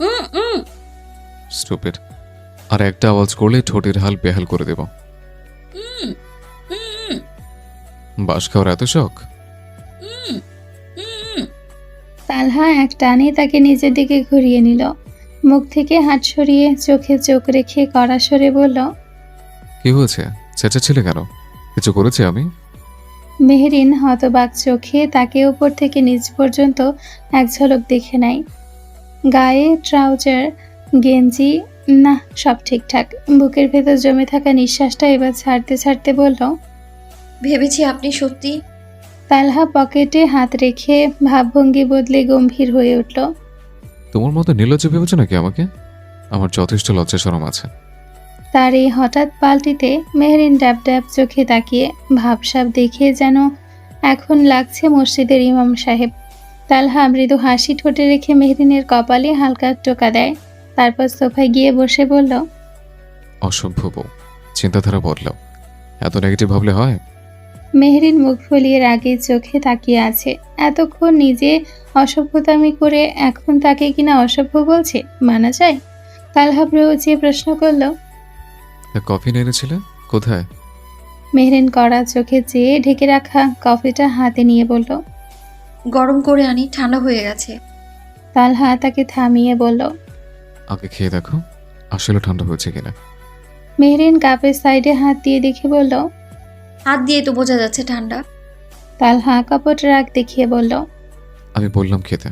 উম উম stupid. আর একটা আওয়াজ করলে ঠোঁটের হাল বেহাল করে দেব। উম উম বাঁশ খাওয়ার এত শখ? উম উম তালহা এক টানে তাকে নিজের দিকে ঘুরিয়ে নিল। মুখ থেকে হাত সরিয়ে চোখে চোখ রেখে কড়া সরে বলল, কি হয়েছে? চেঁচাচ্ছিলে কেন? কিছু করেছি আমি? মেহরিন হতবাক চোখে তাকে উপর থেকে নিচ পর্যন্ত এক ঝলক দেখে নেয়। গায়ে ট্রাউজার, গেঞ্জি, না সব ঠিকঠাক। বুকের ভেতর জমে থাকা নিঃশ্বাসটা এবার ছাড়তে ছাড়তে বলল, ভেবেছি আপনি সত্যি। তালহা পকেটে হাত রেখে ভাবভঙ্গি বদলে গম্ভীর হয়ে উঠল। তোমার মতো নির্লজ্জ ভেবেছো নাকি আমাকে? আমার যথেষ্ট লজ্জা শরম আছে। তার এই হঠাৎ পাল্টিতে মেহরিন ড্যাব ড্যাব চোখে তাকিয়ে ভাবসাব দেখে যেন এখন লাগছে মসজিদের ইমাম সাহেব। তালহা মৃদু হাসি ঠোঁটে রেখে মেহরিনের কপালে হালকা টোকা দেয়। তারপর সোফায় গিয়ে বসে বলল, অসভ্য বউ, চিন্তাধারা বদলাও। এত নেগেটিভ ভাবলে হয়? মেহরিন মুখ ফুলিয়ে রাগে চোখে তাকিয়ে আছে। এতক্ষণ নিজে অসভ্যতামি করে এখন তাকে কিনা অসভ্য বলছে, মানা যায়? তালহা ভ্রু উঁচিয়ে প্রশ্ন করল। কফি নিয়ে এনেছিলে? কোথায়? মেহরিন কড়া চোখে চেয়ে ঢেকে রাখা কফিটা হাতে নিয়ে বলল। গরম করে আনি, ঠান্ডা হয়ে গেছে। তালহা তাকে থামিয়ে বলল। আগে খেয়ে দেখো আসলে ঠান্ডা হয়েছে কিনা। মেহরিন কাপের সাইডে হাত দিয়ে দেখে বলল। হাত দিয়ে তো বোঝা যাচ্ছে ঠান্ডা। তালহা কপট রাগ দেখিয়ে বলল। আমি বললাম খেতে।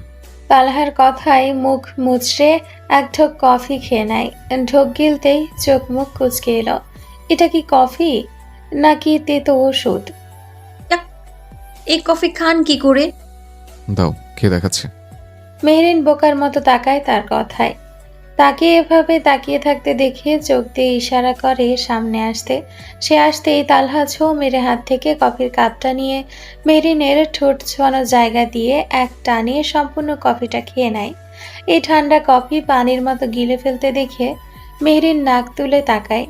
তালহার কথায় মুখ মুচড়ে এক ঢোক কফি খেয়ে নেয়। ঢোক গিলতেই চোখ মুখ কুচকে এলো। এটা কি কফি নাকি তেতো ওষুধ? ইয়াক, এই কফি খান কি করে? দাও খেয়ে দেখাচ্ছে। মেহরিন বোকার মতো তাকায় তার কথায়। তাকে এভাবে তাকিয়ে থাকতে দেখে চোখ দিয়ে ইশারা করে সামনে আসতে। সে আসতেই তালহা ছো মেরে হাত থেকে কফির কাপটা নিয়ে মেহরিনের ঠোঁট ছোঁয়ানো জায়গা দিয়ে এক টানে সম্পূর্ণ কফিটা খেয়ে নেয়। এই ঠান্ডা কফি পানির মতো গিলে ফেলতে দেখে মেহরিন নাক তুলে তাকায়।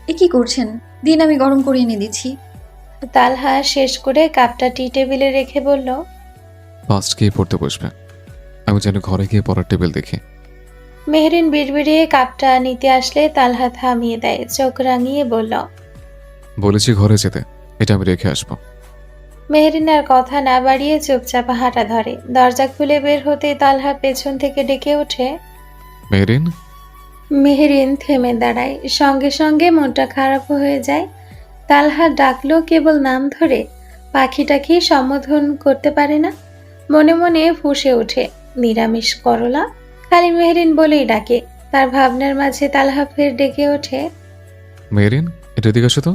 এ কি করছেন? দিন, আমি গরম করে এনে দিচ্ছি। তালহা শেষ করে কাপটা টি টেবিলে রেখে বলল। ফার্স্ট গিয়ে পড়তে বসবে। আমি যেন ঘরে গিয়ে পড়ার টেবিল দেখি। মেহরিন বিড়বিড়িয়ে কাপটা নিতে আসলে তালহা থামিয়ে দেয়, চোখ রাঙিয়ে বলল। বলেছি ঘরে যেতে, এটা আমি রেখে আসবো। মেহরিন আর কথা না বাড়িয়ে চুপচাপ হাঁটা ধরে। দরজা খুলে বের হতে তালহা পেছন থেকে ডেকে ওঠে। মেহরিন। মেহরিন থেমে দাঁড়ায়, সঙ্গে সঙ্গে মনটা খারাপ হয়ে যায়। তালহা ডাকলো কেবল নাম ধরে, পাখিটাকে সম্বোধন করতে পারে না। মনে মনে ফুঁসে ওঠে, নিরামিষ করলা। খালি মেহরিন বলেই ডাকে। তার ভাবনার মাঝে তালহা ফের ডেকে ওঠে। মেহরিন, এটা দিকে আসো তো।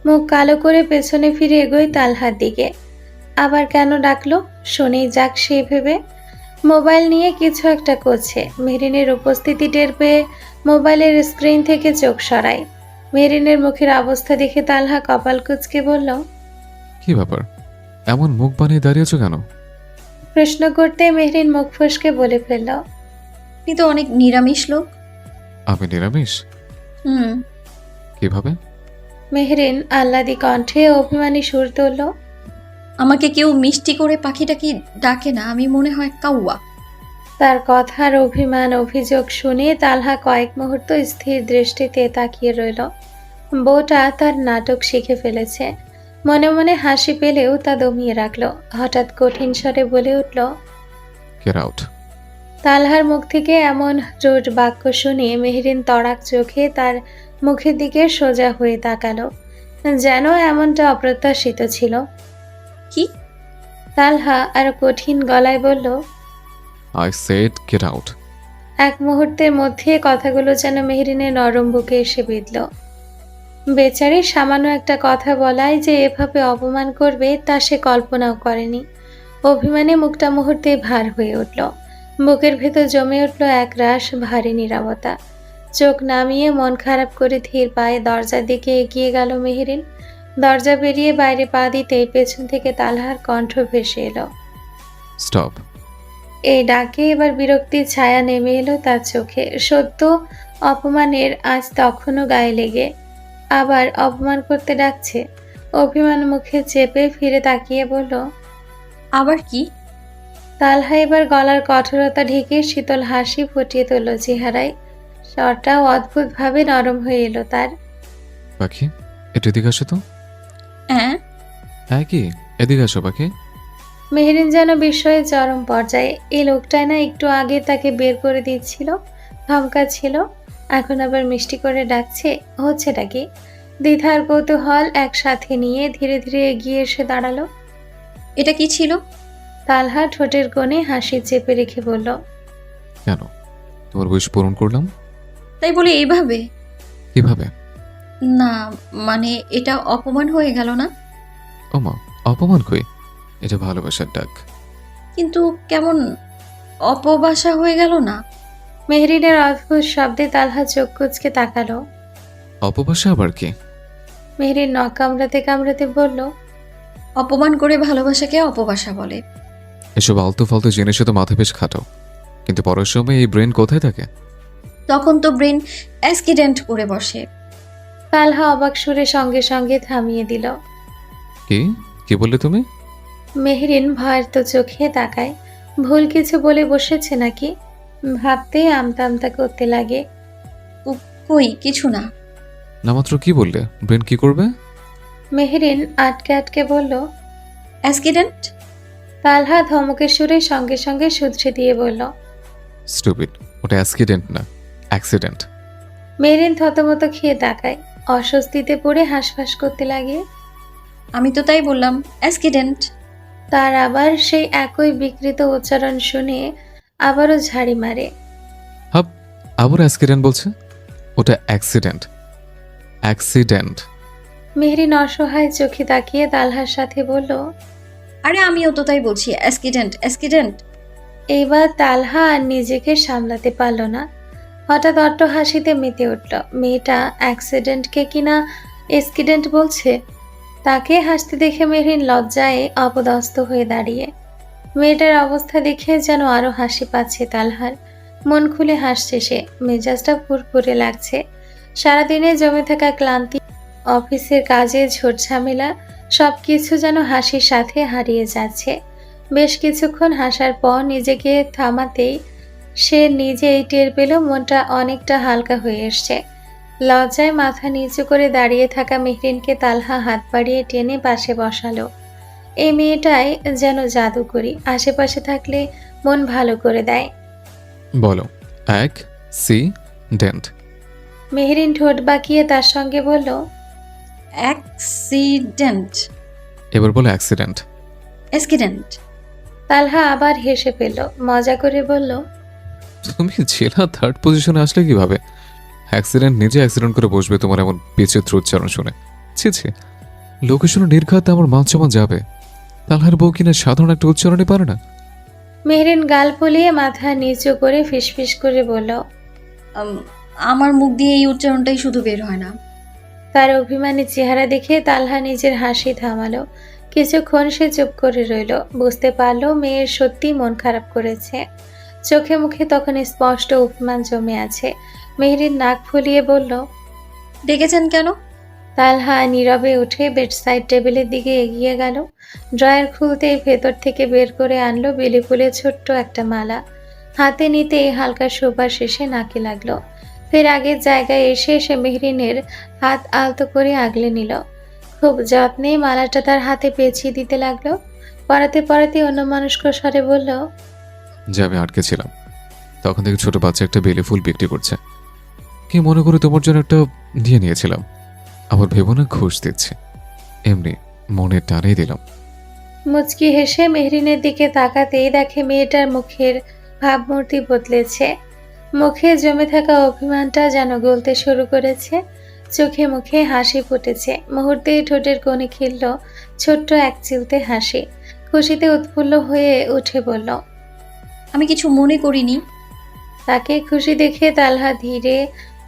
মুখ কালো করে পেছনে ফিরে এগোয় তালহার দিকে। আবার কেন ডাকলো শোনেই যাক সে ভেবে মোবাইল নিয়ে কিছু একটা করছে। মেহরিনের উপস্থিতি টের পেয়ে মোবাইলের স্ক্রিন থেকে চোখ সরায়। মেহরিনের মুখের অবস্থা দেখে তালহা কপাল কুঁচকে বলল। কি ব্যাপার, এমন মুখ বানিয়ে দাঁড়িয়েছো কেন? প্রশ্ন করতে মেহরিন মুখ ফসকে বলে ফেলল। আপনি তো অনেক নিরামিষ লোক। আমি নিরামিষ? হুম। কিভাবে? মেহরিন আহ্লাদি কণ্ঠে অভিমানী সুর তুলল। আমাকে কেউ মিষ্টি করে পাখিটাকে ডাকে না, আমি মনে হয় কাউয়া। তার কথার অভিমান অভিযোগ শুনে তালহা কয়েক মুহূর্ত স্থির দৃষ্টিতে তাকিয়ে রইল। বউটা তার নাটক শিখে ফেলেছে। মনে মনে হাসি পেলেও তা দমিয়ে রাখল। হঠাৎ কঠিন স্বরে বলে উঠল। Get out. তালহার মুখ থেকে এমন জোর বাক্য শুনে মেহরিন তড়াক চোখে তার মুখের দিকে সোজা হয়ে তাকালো, যেন এমনটা অপ্রত্যাশিত ছিল। কি? তালহা আর কঠিন গলায় বলল। I said get out. এক মুহূর্তের মধ্যে কথাগুলো যেন মেহরিনের নরম বুকে এসে বিঁধল। বেচারি সামান্য একটা কথা বলায় যে এভাবে অপমান করবে তা সে কল্পনাও করেনি। অভিমানে মুখটা মুহূর্তে ভার হয়ে উঠল। বুকের ভেতর জমে উঠল এক রাশ ভারী নীরবতা। চোখ নামিয়ে মন খারাপ করে ধীর পায়ে দরজার দিকে এগিয়ে গেল মেহরিন। দরজা পেরিয়ে বাইরে পা দিতেই পেছন থেকে তালহার কণ্ঠ ভেসে এলো। স্টপ। এই ডাকে এবার বিরক্তির ছায়া নেমে এলো তার চোখে। সত্য অপমানের আজ তখনও গায়ে লেগে আবার অপমান করতে ডাকছে। অভিমান মুখে চেপে ফিরে তাকিয়ে বলল। আবার কি? তালহা এবার গলার কঠোরতা ঢেকে শীতল হাসি ফুটিয়ে তুলল চেহারায়। স্বরটাও অদ্ভুতভাবে নরম হয়ে এলো তার। পাখি, একটু এদিকে আসো তো। হ্যাঁ, হ্যাঁ কি, এদিকে আসো পাখি। মেহেরিন যেন বিস্ময়ে চরম পর্যায়ে। এই লোকটাই না একটু আগে তাকে বের করে দিচ্ছিল, ধমকাচ্ছিল, এখন আবার মিষ্টি করে ডাকছে। হচ্ছেটা কি? দ্বিধার কৌতূহল একসাথে নিয়ে ধীরে ধীরে এগিয়ে এসে দাঁড়ালো। এটা কি ছিল? তালহা ঠোঁটের কোণে হাসি চেপে রেখে বলল, কেন, তোমার উইশ পূরণ করলাম। তাই বলে এইভাবে? কিভাবে? না, মানে এটা অপমান হয়ে গেল না? ওমা, অপমান কই, এটা ভালোবাসার ডাক। কিন্তু কেমন অপবাসা হয়ে গেল না? মেহরিনের অদ্ভুত শব্দে তালহা চোখ কুঁচকে তাকালো। অপবাসা আবার কি? মেহরিন নখ কামড়াতে কামড়াতে বলল, অপমান করে ভালোবাসাকে অপবাসা বলে। এসব আলতু ফালতু জিনিসে তো মাথা বেশ খাটো, কিন্তু পরের সময় এই ব্রেন কোথায় থাকে? তখন তো ব্রেন অ্যাক্সিডেন্ট করে বসে। তালহা অবাক সুরে সঙ্গে সঙ্গে থামিয়ে দিল। কি কি বললে তুমি? মেহরিন ভয়ের তো চোখে তাকায়। ভুল কিছু বলে বসেছে নাকি ভাবতে আমতা আমতা করতে লাগে। কই কিছু না। না মাত্র কি বললে, ব্রেন কি করবে? মেহরিন আটকে আটকে বলল। অ্যাক্সিডেন্ট? তালহা ধমকের সুরে সঙ্গে সঙ্গে শুধরে দিয়ে বলল। স্টুপিড, ওটা অ্যাক্সিডেন্ট না, অ্যাক্সিডেন্ট। মেহরিন থতমত খেয়ে তাকায়, অস্বস্তিতে পড়ে হাঁসফাঁস করতে লাগে। আমি তো তাই বললাম, অ্যাক্সিডেন্ট। তার আবার সেই একই বিকৃত উচ্চারণ শুনে আবারও ঝাড়ি মারে। হাব, আবার অ্যাক্সিডেন্ট বলছে? ওটা অ্যাক্সিডেন্ট, অ্যাক্সিডেন্ট। মেহরিন অসহায় চোখে তাকিয়ে তালহার সাথে বলল। আরে আমিও তো তাই বলছি, অ্যাক্সিডেন্ট অ্যাক্সিডেন্ট। এইবার তালহা আর নিজেকে সামলাতে পারল না, হঠাৎ অট্ট হাসিতে মেতে উঠল। মেয়েটা অ্যাক্সিডেন্টকে কিনা এক্সিডেন্ট বলছে। তাকে হাসতে দেখে মেহরিন লজ্জায় অপদস্থ হয়ে দাঁড়িয়ে। মেয়েটার অবস্থা দেখে যেন আরো হাসি পাচ্ছে তালহার। মন খুলে হাসছে সে, মেজাজটা ফুরফুরে লাগছে। সারাদিনে জমে থাকা ক্লান্তি, অফিসের কাজে ঝোড়ঝামেলা সবকিছু যেন হাসির সাথে হারিয়ে যাচ্ছে। বেশ কিছুক্ষণ হাসার পর নিজেকে থামাতেই সে নিজেই টের পেল মনটা অনেকটা হালকা হয়ে এসছে। লজ্জায় মাথা নিচু করে দাঁড়িয়ে থাকা মেহরিনকে তালহা হাত বাড়িয়ে টেনে পাশে বসালো। এই মেয়েটাই যেন জাদুকরি, আশেপাশে থাকলে মন ভালো করে দেয়। বলো, অ্যাক্সিডেন্ট। মেহরিন ঠোঁট বাঁকিয়ে তার সঙ্গে বলল। অ্যাক্সিডেন্ট। এবার বলো অ্যাক্সিডেন্ট। অ্যাক্সিডেন্ট। তালহা আবার হেসে ফেলল, মজা করে বলল। তুমি জেলা থার্ড পজিশনে আসলে কিভাবে? অ্যাক্সিডেন্ট নিজে অ্যাক্সিডেন্ট করে বসবে তোমার এমন বিচিত্র উচ্চারণ শুনে। ছি ছি, লোকে শুনে নির্ঘাত আমার মান সম্মান যাবে। তালহার বউ কিনা সাধারণ একটা উচ্চারণে পারে না। মেহরিন গাল ফুলিয়ে মাথা নিচু করে ফিসফিস করে বলল। আমার মুখ দিয়ে এই উচ্চারণটাই শুধু বের হয় না। তার অভিমানী চেহারা দেখে তালহা নিজের হাসি থামালো। কিছুক্ষণ সে চুপ করে রইল। বুঝতে পারল মেয়ের সত্যি মন খারাপ করেছে। চোখে মুখে তখন স্পষ্ট অভিমান জমে আছে। মেহরিন নাক ফুলিয়ে বলল। ডেকেছেন কেন? তালহা নীরবে উঠে বেডসাইড টেবিলের দিকে এগিয়ে গেল। ড্রয়ার খুলতেই ভেতর থেকে বের করে আনলো বেলি ফুলের ছোট্ট একটা মালা। হাতে নিতে হালকা সুবাস এসে নাকে লাগলো। ফের আগের জায়গায় এসে সে মেহরিনের হাত আলতো করে আগলে নিল। খুব যত্নে মালাটা তার হাতে পেঁচিয়ে দিতে লাগলো। পরাতে পরাতে অন্যমনস্ক স্বরে বলল। যে আমি আটকে ছিলাম, তখন থেকে ছোট বাচ্চা একটা বেলি ফুল বিক্রি করছে। কি মনে করে তোমার জন্য একটা দিয়ে নিয়েছিলাম। আবার ভেবো না ঘুষ দিচ্ছে, এমনি মনের টানেই দিলাম। মুচকি হেসে মেহরিনের দিকে তাকাতেই দেখে মেয়েটার মুখের ভাবমূর্তি বদলেছে। মুখে জমে থাকা অভিমানটা যেন গলতে শুরু করেছে। চোখে মুখে হাসি ফুটেছে। মুহূর্তেই ঠোঁটের কোণে খেলল ছোট্ট এক চিলতে হাসি। খুশিতে উৎফুল্ল হয়ে উঠে বলল। আমি কিছু মনে করিনি। তাকে খুশি দেখে তালহা ধীরে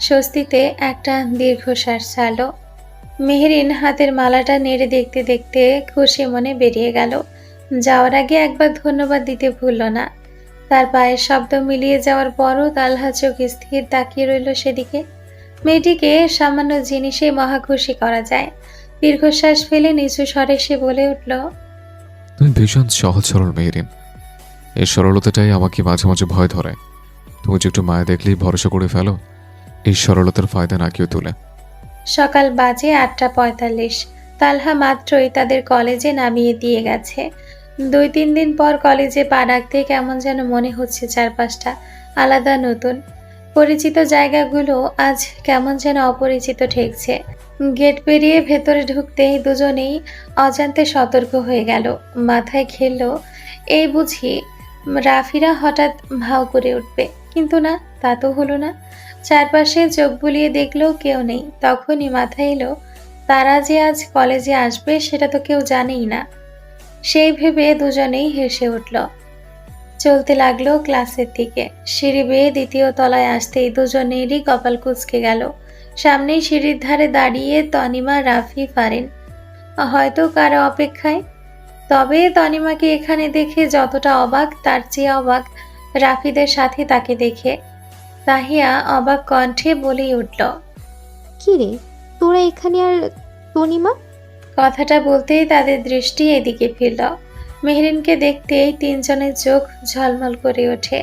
স্বস্তিতে একটা দীর্ঘশ্বাস ছাড়ল। মেহরিন হাতের মালাটা নেড়ে দেখতে দেখতে খুশি মনে বেরিয়ে গেল। যাওয়ার আগে একবার ধন্যবাদ দিতে ভুলল না। তার পায়ের শব্দ মিলিয়ে যাওয়ার পরও তালহা চোখ স্থির তাকিয়ে রইল সেদিকে। মেয়েটিকে সামান্য জিনিসে মহা খুশি করা যায়। দীর্ঘশ্বাস ফেলে নিচু স্বরে সে বলে উঠল। তুমি ভীষণ সহজ সরল মেহরিন, এই সরলতাটাই আমাকে মাঝে মাঝে ভয় ধরে। তুমি যে একটু মায়া দেখলেই ভরসা করে ফেলো, এই সরলতার ফায়দা না কেউ তোলে। সকাল বাজে 8:45। তালহা মাত্রই তাদের কলেজে নামিয়ে দিয়ে গেছে। 2-3 দিন পর কলেজে পা রাখতে কেমন যেন মনে হচ্ছে চারপাশটা আলাদা, নতুন। পরিচিত জায়গাগুলো আজ কেমন যেন অপরিচিত ঠেকছে। গেট পেরিয়ে ভেতরে ঢুকতেই দুজনেই অজান্তে সতর্ক হয়ে গেল। মাথায় খেলল এই বুঝি রাফিরা হঠাৎ ভাও করে উঠবে, কিন্তু না, তা তো হলো না। চারপাশে চোখ বুলিয়ে দেখলো কেউ নেই। তখনই মাথায় এলো তারা যে আজ কলেজে আসবে সেটা তো কেউ জানেই না। সেই ভেবে দুজনেই হেসে উঠল। চলতে লাগলো ক্লাসের দিকে। সিঁড়ি বেয়ে 2য় তলায় আসতেই দুজনেরই কপাল কুঁচকে গেল। সামনেই সিঁড়ির ধারে দাঁড়িয়ে তনিমা, রাফি, ফারিন, হয়তো কারো অপেক্ষায়। তবে তনিমাকে এখানে দেখে যতটা অবাক তার চেয়ে অবাক রাফিদের সাথে তাকে দেখে। তাহিয়া অবাক কণ্ঠে বলেই উঠল, কি রে, তোরা এখানে? আর তনিমা? কথাটা বলতেই তাদের দৃষ্টি এদিকে ফিরল। মেহরিনকে দেখতেই তিনজনের চোখ ঝলমল করে ওঠে।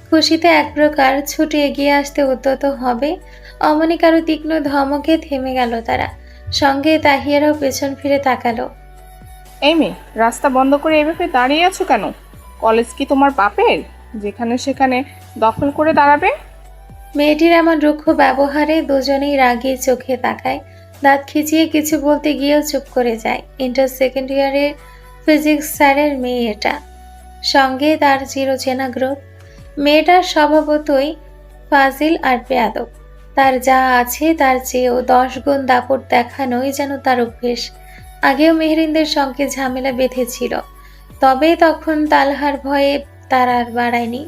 খুশিতে এক প্রকার ছুটে এগিয়ে আসতে উদ্যত হবে, অমনি কারো তীক্ষ্ণ ধমকে থেমে গেল তারা। সঙ্গে তাহিয়ারাও পেছন ফিরে তাকালো। এই মেয়ে, রাস্তা বন্ধ করে এভাবে দাঁড়িয়ে আছো কেন? কলেজ কি তোমার বাপের, যেখানে সেখানে দখল করে দাঁড়াবে? মেয়েটির এমন রুক্ষ ব্যবহারে দুজনেই রাগিয়ে চোখে তাকায়। দাঁত খিচিয়ে কিছু বলতে গিয়েও চুপ করে যায়। ইন্টার সেকেন্ড ইয়ারের ফিজিক্স স্যারের মেয়ে এটা, সঙ্গে তার চিরচেনা গ্রুপ। মেয়েটার স্বভাবতই ফাজিল আর বেয়াদব। তার যা আছে তার চেয়েও 10 গুণ দাপট দেখানোই যেন তার অভ্যেস। আগেও মেহরিনদের সঙ্গে ঝামেলা বেঁধেছিল, তবে তখন তালহার ভয়ে তার আর বাড়ায়নি।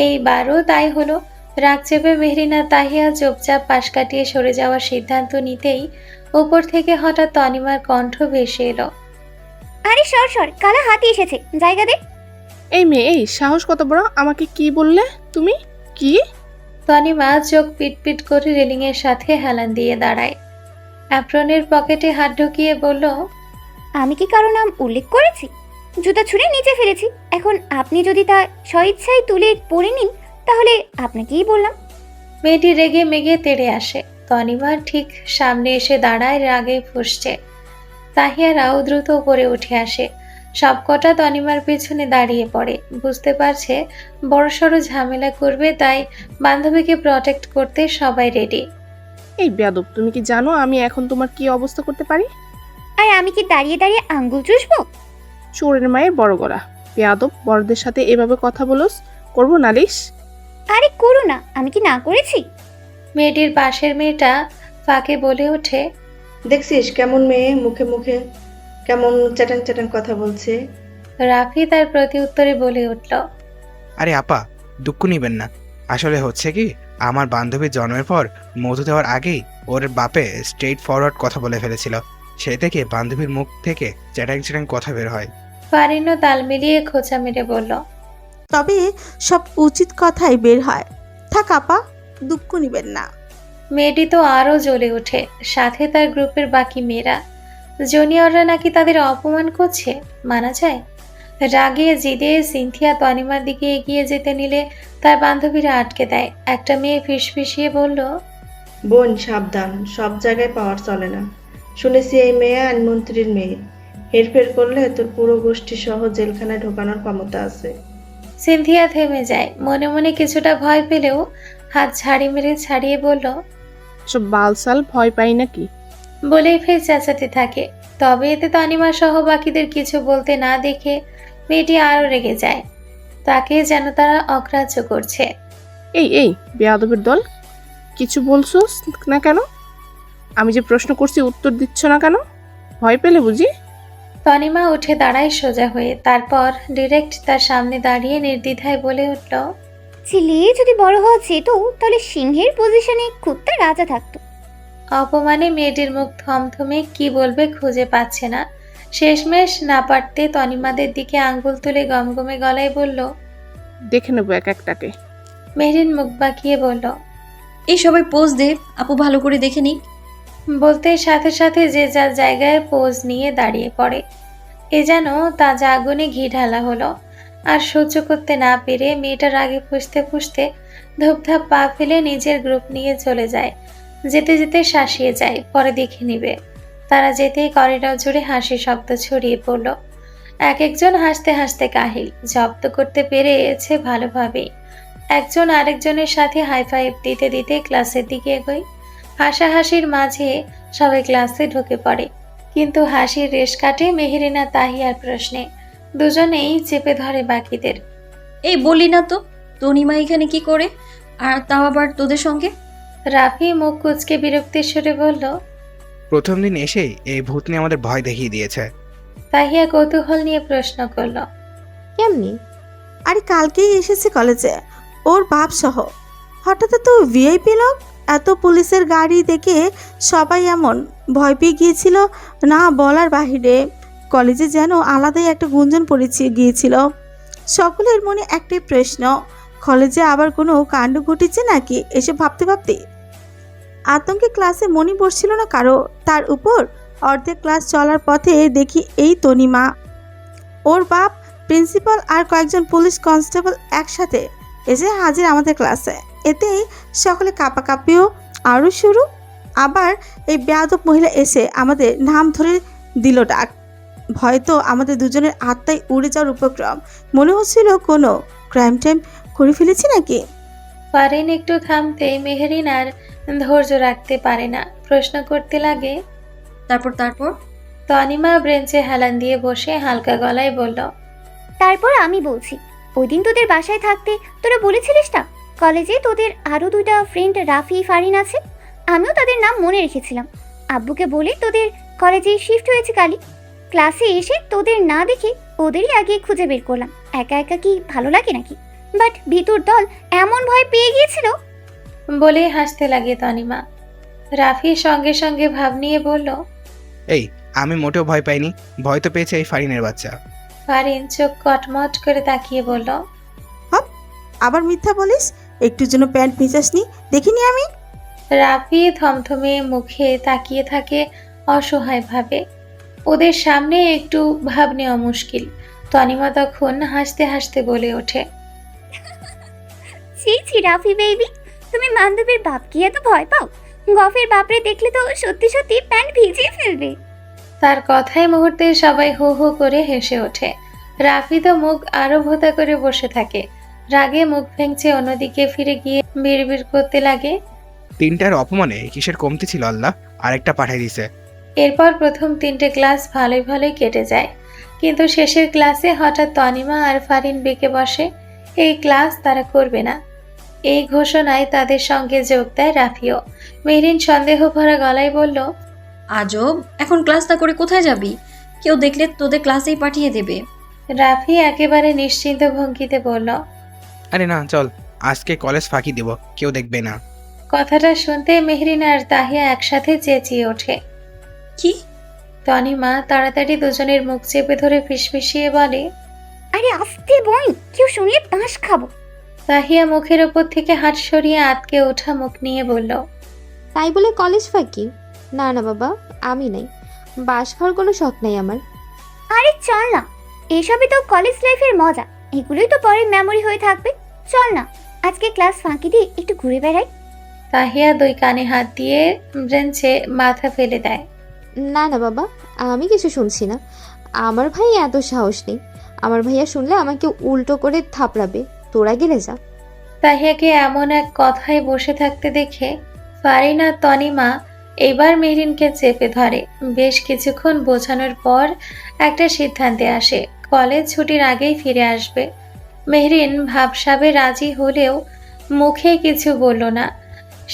এইবারও তাই হলো। রাগ চেপে মেহরিন আর তাহিয়া চুপচাপ পাশ কাটিয়ে সরে যাওয়ার সিদ্ধান্ত নিতেই উপর থেকে হঠাৎ তনিমার কণ্ঠ ভেসে এলো। আরে সর সর, কালা হাতি এসেছে, জায়গা দে। এই মেয়ে, এই সাহস কত বড়! আমাকে কি বললে তুমি? কি? তনিমা চোখ পিটপিট করে রেলিংয়ের সাথে হেলান দিয়ে দাঁড়ায়। অ্যাপ্রনের পকেটে হাত ঢুকিয়ে বলল, আমি কি কারো নাম উল্লেখ করেছি? জুতা ছুঁড়ে নিচে ফেলেছি। এখন আপনি যদি তা স্বইচ্ছায় তুলে পরে নিন, তাহলে আপনাকেই বললাম। মেয়েটি রেগে মেগে তেড়ে আসে। তনিমার ঠিক সামনে এসে দাঁড়ায়, রাগে ফুঁসছে। তাহিয়ারাও দ্রুত উপরে উঠে আসে। সবকটা তনিমার পেছনে দাঁড়িয়ে পড়ে। বুঝতে পারছে বড়সড় ঝামেলা করবে, তাই বান্ধবীকে প্রটেক্ট করতে সবাই রেডি। এই বেয়াদব, তুমি কি জানো আমি এখন তোমার কি অবস্থা করতে পারি? আর আমি কি দাঁড়িয়ে দাঁড়িয়ে আঙ্গুল চুষবো? চোরের মায়ের বড় গলা! বেয়াদব, বড়দের সাথে এভাবে কথা বলোস, করবো নালিশ। আরে করো না, আমি কি না করেছি? মেয়েটির পাশের মেয়েটা ফাঁকে বলে ওঠে, দেখছিস কেমন মেয়ে, মুখে মুখে কেমন চ্যাটাং চ্যাটাং কথা বলছে। রাফি তার প্রতি উত্তরে বলে উঠল, আরে আপা, দুঃখ নিবেন না। আসলে হচ্ছে কি, আমার বান্ধবীর জন্মের পর মধু দেওয়ার আগেই ওর বাপে স্ট্রেট ফরওয়ার্ড কথা বলে ফেলেছিল। সেই থেকে বান্ধবীর মুখ থেকে চ্যাটাং চ্যাটাং কথা বের হয়। ফারিনও তাল মিলিয়ে খোঁচা মেরে বলল, তবে সব উচিত কথাই বের হয়। থাক আপা, দুঃখ নিবেন না। মেয়েটি তো আরও জ্বলে ওঠে। সাথে তার গ্রুপের বাকি মেয়েরা, জুনিয়ররা নাকি তাদের অপমান করছে, মানা যায়? রাগে জিদে সিনথিয়া তনিমার দিকে এগিয়ে যেতে নিলে তার বান্ধবীরা আটকে দেয়। একটা মেয়ে ফিসফিসিয়ে বলল, বোন সাবধান, সব জায়গায় পাওয়ার চলে না। শুনেছি এই মেয়ে আইনমন্ত্রীর মেয়ে, হেরফের করলে তোর পুরো গোষ্ঠী সহ জেলখানায় ঢোকানোর ক্ষমতা আছে। সিনথিয়া থেমে যায়। মনে মনে কিছুটা ভয় পেলেও হাত ঝাড়ি মেরে ছাড়িয়ে বলল, সব বালসাল, ভয় পাই নাকি? বলেই ফের চেঁচাতে থাকে। তবে এতে তনিমা সহ বাকিদের কিছু বলতে না দেখে মেয়েটি আরও রেগে যায়। তাকে যেন তারা অগ্রাহ্য করছে। এই এই বেয়াদবের দল, কিছু বলছো না কেন? আমি যে প্রশ্ন করছি উত্তর দিচ্ছ না কেন? ভয় পেলে বুঝি? তনিমা উঠে দাঁড়ায় সোজা হয়ে। তারপর ডিরেক্ট তার সামনে দাঁড়িয়ে নির্দ্বিধায় বলে উঠল, ছেলে যদি বড় হওয়া যেত, তাহলে সিংহের পজিশনে কুত্তা রাজা থাকতো। অপমানে মেয়েটির মুখ থমথমে, কি বলবে খুঁজে পাচ্ছে না। শেষমেশ না পারতে তনিমাদের দিকে আঙ্গুল তুলে গমগমে গলায় বলল, দেখে নেবো এক একটাকে। মেহরিন মুখ বাঁকিয়ে বলল, এই সবাই পোজ দে, আপু ভালো করে দেখে নিক। বলতে সাথে সাথে যে যার জায়গায় পোজ নিয়ে দাঁড়িয়ে পড়ে। এ যেন তাজা আগুনে ঘি ঢালা হলো। আর সহ্য করতে না পেরে মেয়েটার আগে ফুঁসতে ফুঁসতে ধূপধাপ পা ফেলে নিজের গ্রুপ নিয়ে চলে যায়। যেতে যেতে শাসিয়ে যায়, পরে দেখে নিবে। তারা যেতেই করিডর জুড়ে হাসির শব্দ ছড়িয়ে পড়ল। এক একজন হাসতে হাসতে কাহিল, জব্দ করতে পেরেছে ভালোভাবেই। একজন আরেকজনের সাথে হাই ফাইভ দিতে দিতে ক্লাসের দিকে এগোয়। হাসাহাসির মাঝে সবাই ক্লাসে ঢুকে পড়ে, কিন্তু হাসির রেশ কাটে মেহেরিনা তাহিয়ার প্রশ্নে। দুজনেই চেপে ধরে বাকিদের। এই বলি না তো, তনিমা এখানে কি করে, আর তাও আবার তোদের সঙ্গে? রাফি মুখ কুচকে বিরক্তির সুরে বলল। প্রথম দিন এসেই এই ভূতনি আমাদের ভয় দেখিয়ে দিয়েছে। তাহিয়া কৌতূহল নিয়ে প্রশ্ন করল। কেমনি? আরে কালকেই এসেছে কলেজে, ওর বাপ সহ। হঠাৎ তো ভিআইপি লোক, এত পুলিশের গাড়ি দেখে সবাই এমন ভয় পেয়ে গিয়েছিল না বলার বাহিরে। কলেজে যেন আলাদাই একটা গুঞ্জন পড়েছে গিয়েছিল। সকলের মনে একটাই প্রশ্ন, কলেজে আবার কোনো কাণ্ড ঘটেছে নাকি এসে ভাবতে ভাবতে। আতঙ্কে ক্লাসে মনে পড়ছিল না কারো। তার উপর অর্ধেক ক্লাস চলার পথে দেখি এই তনিমা, ওর বাপ, প্রিন্সিপাল আর কয়েকজন পুলিশ কনস্টেবল একসাথে এসে হাজির আমাদের ক্লাসে। এতেই সকলে কাঁপাকাঁপিও আরও শুরু। আবার এই বেয়াদব মহিলা এসে আমাদের নাম ধরে দিল ডাক। ভয়তো আমাদের দুজনের আত্মায় উড়ে যাওয়ার উপক্রম। মনে হচ্ছিল কোনো ক্রাইম টাইম করে ফেলেছি নাকি। ফারিন একটু থামতেই মেহেরিন আর ধৈর্য রাখতে পারে না, প্রশ্ন করতে লাগে। তারপর তনিমা ব্রেঞ্চে হেলান দিয়ে বসে হালকা গলায় বলল। তারপর আমি বলছি, ওই দিন তোদের বাসায় থাকতে তোরা বলেছিলিস না কলেজে তোদের আরো 2টা ফ্রেন্ড রাফি ফারিন আছে। আমিও তাদের নাম মনে রেখেছিলাম। আব্বুকে বলে তোদের কলেজে শিফট হয়েছে কালি। ক্লাসে এসে তোদের না দেখে ওদেরই আগে খুঁজে বের করলাম। একা একা কি ভালো লাগে নাকি? বাট ভিতর দল এমন ভয় পেয়ে গিয়েছিল। বলে হাসতে লাগে তনিমা। রাফি সঙ্গে সঙ্গে ভাব নিয়ে বলল। এই, আমি মোটেও ভয় পাইনি, ভয় তো পেয়েছে এই ফারিনের বাচ্চা। ফারিন চোখ কটমট করে তাকিয়ে বলল। আবার মিথ্যা বলিস, একটুর জন্য প্যান্ট ভিজাসনি দেখিনি আমি। রাফি থমথমে মুখে তাকিয়ে থাকে অসহায় ভাবে। ওদের সামনে একটু ভাব নেওয়া মুশকিল। তনিমা তখন হাসতে হাসতে বলে ওঠে। ছি রাফি বেবি, তুমি বান্ধবীর বাপকে এত ভয় পাও? গফের বাপরে দেখলে তো সত্যি সত্যি প্যান্ট ভিজিয়ে ফেলবে। তার কথায় মুহূর্তে সবাই হো হো করে হেসে ওঠে। রাফি তো মুখ আরো ভোতা করে বসে থাকে। রাগে মুখ ভেঙচে অন্যদিকে ফিরে গিয়ে বিড়বিড় করতে লাগে। 3টার অপমানে কিসের কমতি ছিল আল্লাহ, আরেকটা পাঠাই দিছে। এরপর প্রথম 3টে ক্লাস ভালোই ভালোই কেটে যায়, কিন্তু শেষের ক্লাসে হঠাৎ তনিমা আর ফারিন বেঁকে বসে। এই ক্লাস তারা করবে না। এই ঘোষণায় তাদের সঙ্গে যোগ দেয় রাফিও। মেহরিন সন্দেহ ভরা গলায় বলল। আজব, এখন ক্লাস না করে কোথায় যাবি? কেউ দেখলে তোদের ক্লাসেই পাঠিয়ে দেবে। রাফি একেবারে নিশ্চিন্ত ভঙ্গিতে বলল। আরে না, চল, আজকে কলেজ ফাঁকি দিব, কেউ দেখবে না। কথাটা শুনতে মেহরিন আর তাহিয়া একসাথে চেঁচিয়ে ওঠে। কি? তনিমা তাড়াতাড়ি দুজনের মুখ চেপে ধরে ফিসফিসিয়ে বলে। আরে আস্তে বোন, কেউ শুনলে বাঁশ খাবো। তাহিয়া মুখের ওপর থেকে হাত সরিয়ে আটকে ওঠা মুখ নিয়ে বলল। তাই বলে কলেজ ফাঁকি? না না বাবা, আমি নাই, বাস খাওয়ার কোনো শখ নাই আমার। আরে চল না, এসবই তো কলেজ লাইফের মজা, এগুলোই তো পরে মেমোরি হয়ে থাকবে। চল না, আজকে ক্লাস ফাঁকি দিয়ে একটু ঘুরে বেড়াই। তাহিয়া 2 কানে হাত দিয়ে ব্রেঞ্চে মাথা ফেলে দেয়। না না বাবা, আমি কিছু শুনছি না। আমার ভাই এত সাহস নেই। আমার ভাইয়া শুনলে আমাকে উল্টো করে থাপড়াবে। তোরা গেলে যা। তাহিয়াকে এমন এক কথায় বসে থাকতে দেখে ফারিন আর তনিমা এবার মেহরিনকে চেপে ধরে। বেশ কিছুক্ষণ বোঝানোর পর একটা সিদ্ধান্তে আসে, কলেজ ছুটির আগেই ফিরে আসবে। মেহরিন ভাবসাবে রাজি হলেও মুখে কিছু বলল না।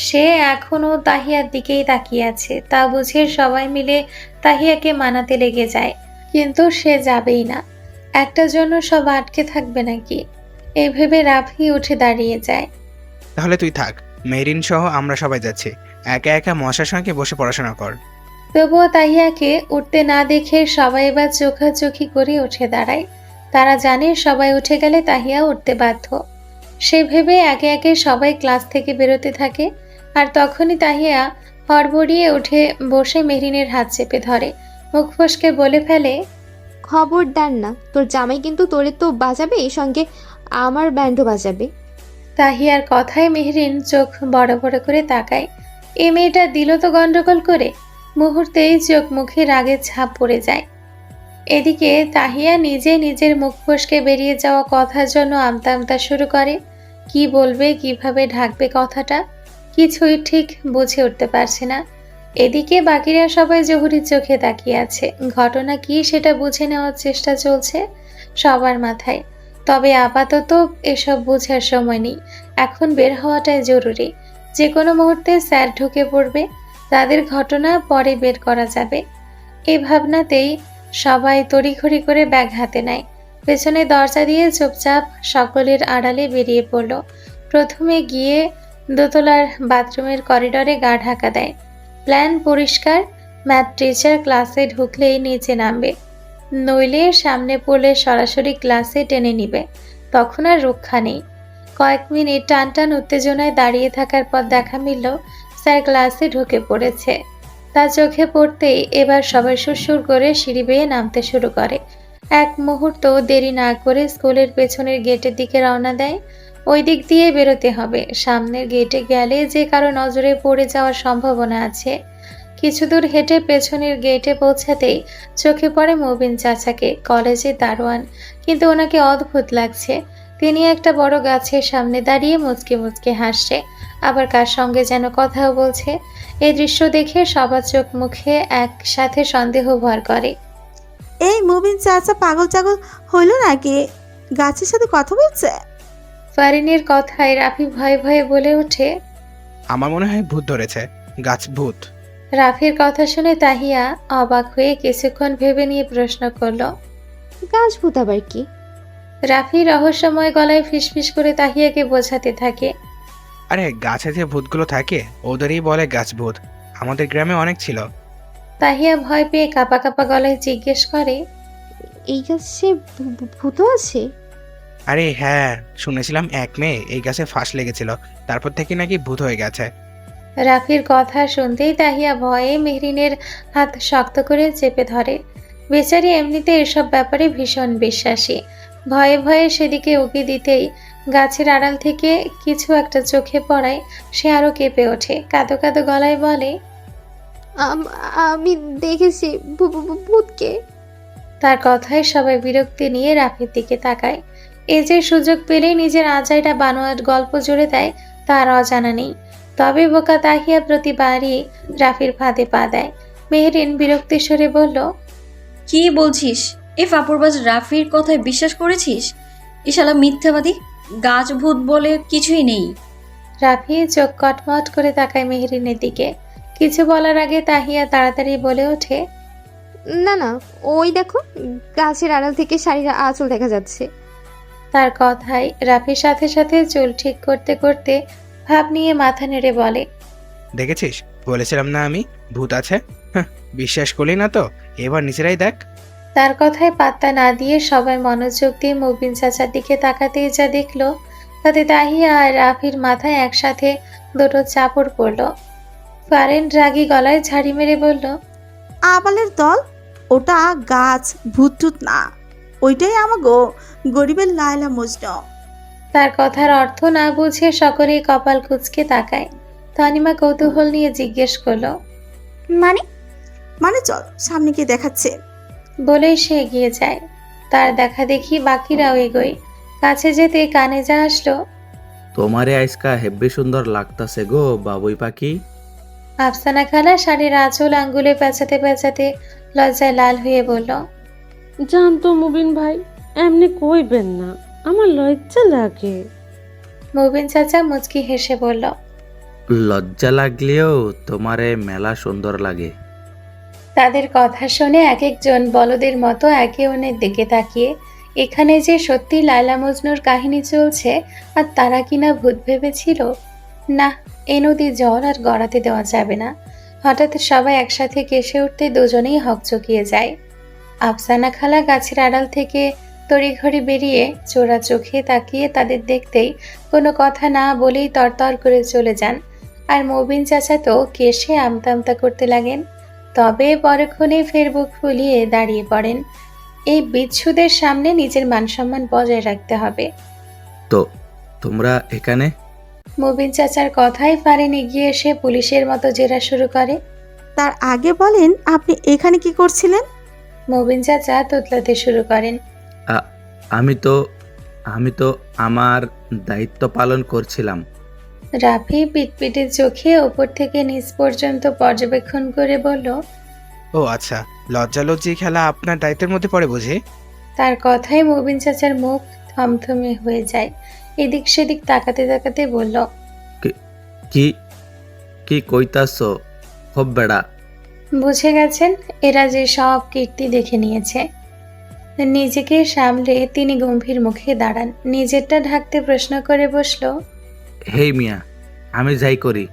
সে এখনও তাহিয়ার দিকেই তাকিয়ে আছে। তা বুঝে সবাই মিলে তাহিয়াকে মানাতে লেগে যায়, কিন্তু সে যাবেই না। একটার জন্য সব আটকে থাকবে নাকি? এই ভেবে রাফি উঠে দাঁড়িয়ে যায়। তাহলে তুই থাক, মেরিন সহ আমরা সবাই যাচ্ছি। একা একা মশার সঙ্গে বসে পড়াশোনা কর। তবুও তাহিয়াকে উঠতে না দেখে সবাই এবার চোখাচোখি করে উঠে দাঁড়ায়। তারা জানে সবাই উঠে গেলে তাহিয়া উঠতে বাধ্য। সে ভেবে একে একে সবাই ক্লাস থেকে বেরোতে থাকে। আর তখনই তাহিয়া হড়বড়িয়ে উঠে বসে মেহরিনের হাত চেপে ধরে, মুখ ফসকে বলে ফেলে। খবরদার না, তোর জামাই কিন্তু তোরে তো বাজাবে, এই সঙ্গে আমার ব্যান্ডও বাজাবে। তাহিয়ার কথায় মেহরিন চোখ বড় বড় করে তাকায়। এই মেয়েটা দিল তো গন্ডগোল করে। মুহূর্তেই চোখ মুখে রাগের ছাপ পড়ে যায়। এদিকে তাহিয়া নিজে নিজের মুখ ফসকে বেরিয়ে যাওয়া কথার জন্য আমতা আমতা শুরু করে। কি বলবে, কিভাবে ঢাকবে কথাটা, কিছুই ঠিক বুঝে উঠতে পারছে না। এদিকে বাকিরা সবাই জহুরির চোখে তাকিয়ে আছে। ঘটনা কি সেটা বুঝে নেওয়ার চেষ্টা চলছে সবার মাথায়। তবে আপাতত এসব বোঝার সময় নেই, এখন বের হওয়াটাই জরুরি। যে কোনো মুহূর্তে স্যার ঢুকে পড়বে, তাদের ঘটনা পরে বের করা যাবে। এই ভাবনাতেই সবাই তড়িঘড়ি করে ব্যাগ হাতে নেয়। পেছনে দরজা দিয়ে চুপচাপ সকলের আড়ালে বেরিয়ে পড়ল। প্রথমে গিয়ে দোতলার বাথরুমের করিডোরে গা ঢাকা দেয়। প্ল্যান পরিষ্কার, ম্যাথ টিচার ক্লাসে ঢুকলেই নিচে নামবে, নইলে সামনে পড়লে সরাসরি ক্লাসে টেনে নিবে। তখন আর রক্ষা নেই। কয়েক মিনিট টান টান উত্তেজনায় দাঁড়িয়ে থাকার পর দেখা মিলল স্যার ক্লাসে ঢুকে পড়েছে। তার চোখে পড়তেই এবার সবাই সুরসুর করে সিঁড়ি বেয়ে নামতে শুরু করে। এক মুহূর্ত দেরি না করে স্কুলের পেছনের গেটের দিকে রওনা দেয়। ওই দিক দিয়ে বেরোতে হবে। সামনের গেটে গেলে যে কারো নজরে পড়ে যাওয়ার সম্ভাবনা আছে। কিছু দূর হেঁটে পেছনের গেটে পৌঁছাতেই চোখে পড়ে মুবিন চাচাকে, কলেজের দারোয়ান, কিন্তু ওনাকে অদ্ভুত লাগছে। তিনি একটা বড় গাছের সামনে দাঁড়িয়ে মুচকে মুচকে হাসছে, আবার কার সঙ্গে যেন কথাও বলছে। এই দৃশ্য দেখে সবার চোখ মুখে একসাথে সন্দেহ ভর করে। এই মুবিন চাচা পাগল টাগল হইল নাকি? গাছের সাথে কথা বলছে? ফারিনের কথায় রাফি ভয়ে ভয়ে বলে ওঠে। আমার মনে হয় ভূত ধরেছে, গাছ ভূত। রাফির কথা শুনে তাহিয়া অবাক হয়ে কিছুক্ষণ ভেবে নিয়ে প্রশ্ন করলো। গাছ ভূত আবার কি? রাফি রহস্যময় গলায় ফিসফিস করে তাহিয়াকে বোঝাতে থাকে। আরে গাছে যে ভূতগুলো থাকে ওদেরই বলে গাছ ভূত। আমাদের গ্রামে অনেক ছিল। তাহিয়া ভয় পেয়ে কাঁপা কাঁপা গলায় জিজ্ঞেস করে। এই গাছে ভূত আছে? আরে হ্যাঁ, শুনেছিলাম এক মেয়ে এই গাছে ফাঁস লেগেছিল, তারপর থেকে নাকি ভূত হয়ে গেছে। রাফির কথা শুনতেই তাহিয়া ভয়ে মেহরিনের হাত শক্ত করে চেপে ধরে। বেচারি এমনিতে এসব ব্যাপারে ভীষণ বিশ্বাসী। ভয়ে ভয়ে সেদিকে উকি দিতেই গাছের আড়াল থেকে কিছু একটা চোখে পড়ায় সে আরো কেঁপে ওঠে। কাঁদো কাঁদো গলায় বলে। আমি দেখেছি ভূতকে। তার কথায় সবাই বিরক্তি নিয়ে রাফির দিকে তাকায়। এ যে সুযোগ পেলেই নিজের আজাইটা বানোয়াট গল্প জুড়ে দেয় তার অজানা নেই। তবে বোকা তাহিয়া প্রতিবারই রাফির ফাঁদে পা দেয়। মেহরিন বিরক্তি স্বরে বলল। কি বলছিস? এ ফাপড়বাজ রাফির কথায় বিশ্বাস করেছিস? ইশালা মিথ্যাবাদী, গাছ ভূত বলে কিছুই নেই। রাফি চোখ কটমট করে তাকায় মেহরিনের দিকে। কিছু বলার আগে তাহিয়া তাড়াতাড়ি বলে ওঠে। না না, ওই দেখো, গাছের আড়াল থেকে শাড়ির আঁচল দেখা যাচ্ছে। তার কথায় রাফির সাথে সাথে চুল ঠিক করতে করতে ভাব নিয়ে মাথা নেড়ে বলে। দেখেছিস, বলেছিলাম না আমি ভূত আছে। বিশ্বাস করলি না তো, এবার নিজেরাই দেখ। তার কথায় পাত্তা না দিয়ে সবাই মনোযোগ দিয়ে মুবিন চাচার দিকে তাকাতেই যা দেখলো তাতে তাহিয়া আর রাফির মাথায় একসাথে দুটো চাপড় পড়ল। ফারেন রাগী গলায় ঝাড়ি মেরে বলল। আবালের দল, ওটা গাছ ভূত টুত না, ওইটাই আমাগো গরিবের লায়লা মজনু। তার কথার অর্থ না বুঝে সকলেই কপাল কুঁচকে তাকায়। তানিমা কৌতূহল নিয়ে জিজ্ঞেস করলো। মানে চল সামনে গিয়ে দেখাচ্ছে। বলেই সে এগিয়ে যায়। তার দেখা দেখি বাকিরাও এগোয়। কাছে যেতে কানে যা আসলো। তোমারে আজকা হেব্বি সুন্দর লাগতাছে গো বাবুই পাখি। আফসানা খালা শাড়ির আঁচল আঙ্গুলে পেঁচাতে পেঁচাতে লজ্জায় লাল হয়ে বলল। জানতো মুবিন ভাই, এমনি কইবেন না, আমার লজ্জা লাগে। মুবিন চাচা মুচকি হেসে বলল। লজ্জা লাগলেও তোমারে মেলা সুন্দর লাগে। তাদের কথা শুনে এক একজন বলদের মতো একে অন্যের দিকে তাকিয়ে এখানে যে সত্যি লায়লা মজনুর কাহিনী চলছে আর তারা কিনা ভূত ভেবেছিল। না, এ নদীর জল আর গড়াতে দেওয়া যাবে না। হঠাৎ সবাই একসাথে কেসে উঠতে দুজনেই হকচকিয়ে যায়। আফসানা খালা গাছের আড়াল থেকে তড়িঘড়ি বেরিয়ে চোরা চোখে তাকিয়ে তাদের দেখতেই কোনো কথা না বলেই তরতর করে চলে যান। আর মুবিন চাচা তো কেসে আমতা আমতা করতে লাগেন। তবে পরক্ষণে ফের বুক ফুলিয়ে দাঁড়িয়ে পড়েন। এই বিচ্ছুদের সামনে নিজের মানসম্মান বজায় রাখতে হবে। তো তোমরা এখানে? মুবিন চাচার কথাই ফারিন এগিয়ে এসে পুলিশের মতো জেরা শুরু করে। তার আগে বলেন আপনি এখানে কি করছিলেন? মুবিন চাচা তোতলাতে শুরু করেন। আ- আমি তো আমার দায়িত্ব পালন করছিলাম। রাফি পিটপিটে চোখে ওপর থেকে নিচ পর্যন্ত পর্যবেক্ষণ করে বলল, ও আচ্ছা, লজ্জালজ্জি খেলা আপনার দায়িত্বের মধ্যে পড়ে বুঝি? তার কথায় মুবিন চাচার মুখ থমথমে হয়ে যায়। এদিক সেদিক তাকাতে তাকাতে বলল, কি কি কইতাছ হব বেড়া? বুঝে গেছেন এরা যে সব কীর্তি দেখে নিয়েছে। নিজেকে সামলে তিনি গম্ভীর মুখে দাঁড়ান, নিজেরটা ঢাকতে প্রশ্ন করে বসলো, হেই মিয়া, আমি যাই করি,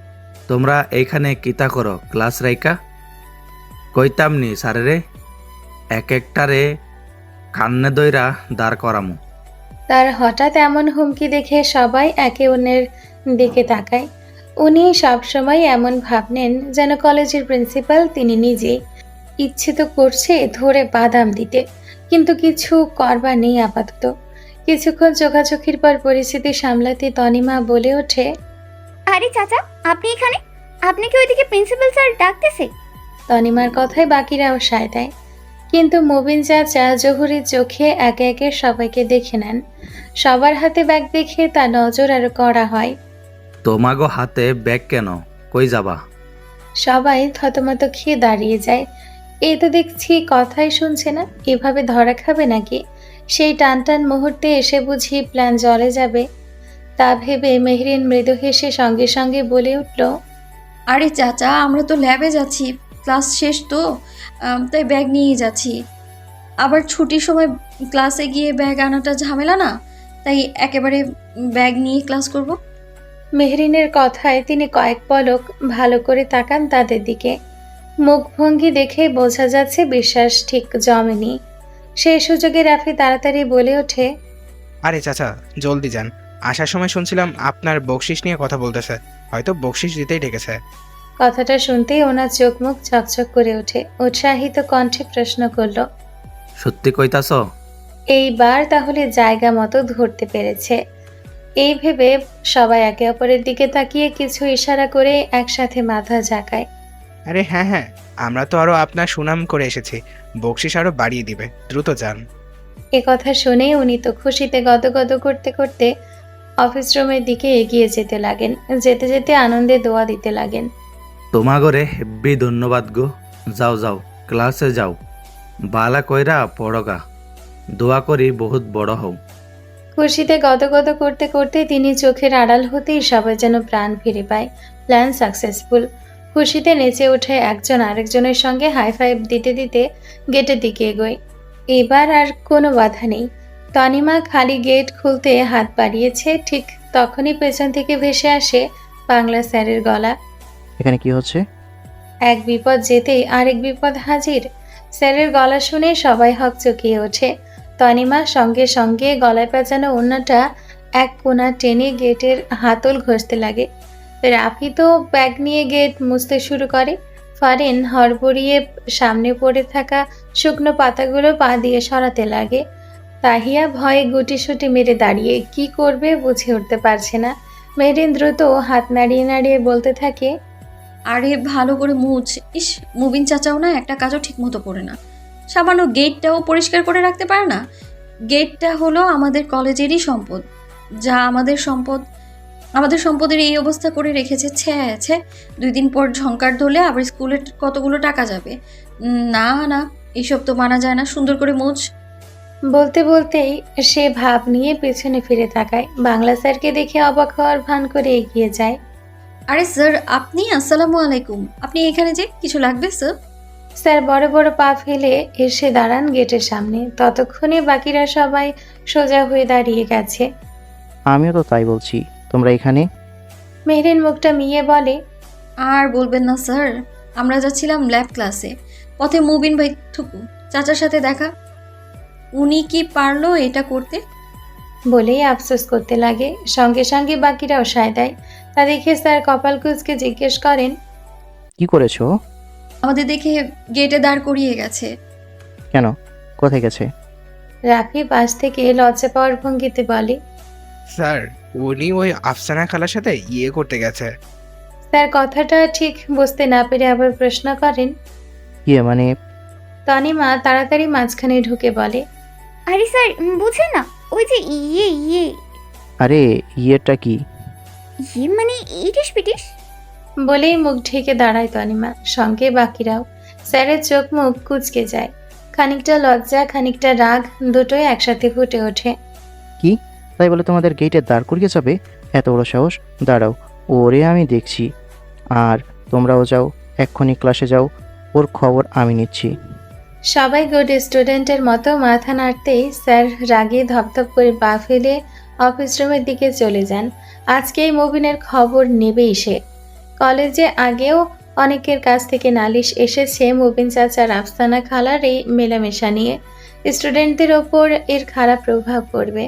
তোমরা এইখানে কিতা করো ক্লাস রাইকা? কইতাম নি স্যারেরে, এক একটারে কান্নে দইরা দাঁড় করামু। তার হঠাৎ এমন হুমকি দেখে সবাই একে অন্যের দিকে তাকায়। উনি সবসময় এমন ভাব নেন যেন কলেজের প্রিন্সিপাল তিনি নিজেই। ইচ্ছে তো করছে ধরে বাদাম দিতে, কিন্তু কিছু করবার নেই আপাতত। কিছুক্ষণ চোখাচোখির পর পরিস্থিতি সামলাতে তনিমা বলে ওঠে, আরে চাচা, আপনি এখানে? আপনাকে ওইদিকে প্রিন্সিপাল স্যার ডাকতেছে। তনিমার কথায় বাকিরাও সায় দেয়, কিন্তু মুবিন চাচা জহুরির চোখে একে একে সবাইকে দেখে নেন। সবার হাতে ব্যাগ দেখে তার নজর আরো কড়া হয়। তোমাগো হাতে ব্যাগ কেন? কই যাবা? সবাই থতমত খেয়ে দাঁড়িয়ে যায়। এই তো দেখছি কথাই শুনছে না, এভাবে ধরা খাবে নাকি? সেই টানটান মুহূর্তে এসে বুঝি প্ল্যান জলে যাবে। তা ভেবে মেহরিন মৃদু হেসে সঙ্গে সঙ্গে বলে উঠল, আরে চাচা, আমরা তো ল্যাবে যাচ্ছি, ক্লাস শেষ তো, তাই ব্যাগ নিয়ে যাচ্ছি। আবার ছুটির সময় ক্লাসে গিয়ে ব্যাগ আনাটা ঝামেলা না, তাই একেবারে ব্যাগ নিয়ে ক্লাস করব। মেহরিনের কথায় তিনি কয়েক পলক ভালো করে তাকান তাদের দিকে। মুখভঙ্গি দেখে বোঝা যাচ্ছে বিশ্বাস ঠিক জমেনি। সেই সুযোগে রাফি তাড়াতাড়ি বলে ওঠে, আরে চাচা, জলদি যান, আসার সময় শুনছিলাম আপনার বকশিস নিয়ে কথা বলতেছে, হয়তো বকশিস দিতেই ডেকেছে। কথাটা শুনতেই ওনার চোখ মুখ চকচক করে ওঠে। উৎসাহিত কণ্ঠে প্রশ্ন করল, সত্যি কইতাছ? এইবার তাহলে জায়গা মতো ধরতে পেরেছে। এই ভেবে সবাই একে অপরের দিকে তাকিয়ে কিছু ইশারা করে একসাথে মাথা ঝাঁকায়। আরে হ্যাঁ হ্যাঁ, আমরা তো আরো আপনার সুনাম করে এসেছি, বকশিস আরো বাড়িয়ে দিবে, দ্রুত যান। এ কথা শুনে উনি তো খুশিতে গদগদ করতে করতে অফিস রুমের দিকে এগিয়ে যেতে লাগেন। যেতে যেতে আনন্দে দোয়া দিতে লাগেন। তোমাগরে হেব্বি ধন্যবাদ গো। যাও যাও, ক্লাসে যাও, বালা কইরা পড়গা, দোয়া করি বহুত বড় হও। খুশিতে গদগদ করতে করতে তিনি চোখের আড়াল হতেই সবাই যেন প্রাণ ফিরে পায়। Plan successful. খুশিতে নেচে ওঠে একজন আরেকজনের সঙ্গে হাই ফাইভ দিতে দিতে গেটের দিকে এগোয়। এবার আর কোনো বাধা নেই। তনিমা খালি গেট খুলতে হাত বাড়িয়েছে, ঠিক তখনই পেছন থেকে ভেসে আসে বাংলা স্যারের গলা। এখানে কি হচ্ছে? এক বিপদ যেতেই আরেক বিপদ হাজির। স্যারের গলা শুনে সবাই হকচকিয়ে ওঠে। তনিমা সঙ্গে সঙ্গে গলায় পেঁচানো ওড়নাটা এক কোণা টেনে গেটের হাতল ঘষতে লাগে। রাফি তো ব্যাগ নিয়ে গেট মুছতে শুরু করে। ফারিন হড়বড়িয়ে সামনে পড়ে থাকা শুকনো পাতাগুলো পা দিয়ে সরাতে লাগে। তাহিয়া ভয়ে গুটিসুটি মেরে দাঁড়িয়ে, কি করবে বুঝে উঠতে পারছে না। মেরিন দ্রুত হাত নাড়িয়ে নাড়িয়ে বলতে থাকে, আরে ভালো করে মুছ। ইস, মুবিন চাচাও না একটা কাজও ঠিক মতো করে না, সামান্য গেটটাও পরিষ্কার করে রাখতে পারে না। গেটটা হলো আমাদের কলেজেরই সম্পদ, যা আমাদের সম্পদের এই অবস্থা করে রেখেছে। ছে 2 দিন পর ঝঙ্কার ধরলে আবার স্কুলে কতগুলো টাকা যাবে। না না, এইসব তো মানা যায় না, সুন্দর করে মুছ। বলতে বলতেই সে ভাব নিয়ে পেছনে ফিরে তাকায়। বাংলা স্যারকে দেখে অবাক হওয়ার ভান করে এগিয়ে যায়। আরে স্যার, আপনি? আসসালামু আলাইকুম। আপনি এখানে যে কিছু লাগবে স্যার? স্যার বড় বড় পা ফেলে এসে দাঁড়ান গেটের সামনে। ততক্ষণে বাকিরা সবাই সোজা হয়ে দাঁড়িয়ে গেছে। আমিও তো তাই বলছি, তোমরা এখানে? মেহরিন মুখটা মিয়ে বলে, আর বলবেন না স্যার, আমরা যাচ্ছিলাম ল্যাব ক্লাসে, পথে মুবিন ভাই থুকু চাচার সাথে দেখা। উনি কি পারলো এটা করতে? বলেই আফসোস করতে লাগে। সঙ্গে সঙ্গে বাকিরাও সায় দেয়। তা দেখে স্যার কপাল কুঁচকে জিজ্ঞেস করেন, কি করেছো? আমাদের দেখে গেটে দাঁড় করিয়ে গেছে। কেন, কোথায় গেছে? রাফি পাশ থেকে লজ্জা পাওয়ার ভঙ্গিতে বলে, স্যার, উনি ওই আফসানা খালার সাথে ইয়ে করতে গেছে। স্যার কথাটা ঠিক বুঝতে না পেরে আবার প্রশ্ন করেন। ইয়ে মানে তনিমা তাড়াতাড়ি মাঝখানে ঢুকে বলে, আরে স্যার, বুঝেন না, ওই যে ইয়ে ইয়ে আরে ইয়েটা কি? ইয়ে মানে ইটিস পিটিস। বলেই মুখ ঢেকে দাঁড়ায় তনিমা, সঙ্গে বাকিরাও। স্যারের চোখ মুখ কুঁচকে যায়, খানিকটা লজ্জা খানিকটা রাগ দুটোই একসাথে ফুটে ওঠে। কি তাই বলে তোমাদের গেটে দাঁড় করিয়ে যাবে? এত বড় সাহস! দাঁড়াও, ওরে আমি দেখছি। আর তোমরাও যাও, এক্ষুনি ক্লাসে যাও, ওর খবর আমি নিচ্ছি। সবাই গুড স্টুডেন্টের মতো মাথা নাড়তেই স্যার রাগে ধপধপ করে পা ফেলে অফিস রুমের দিকে চলে যান। আজকেই মুবিনের খবর নেবেই সে। কলেজে আগেও অনেকের কাছ থেকে নালিশ এসেছে মুবিন চাচার আফসানা খালার এই মেলামেশা নিয়ে। স্টুডেন্টদের ওপর এর খারাপ প্রভাব পড়বে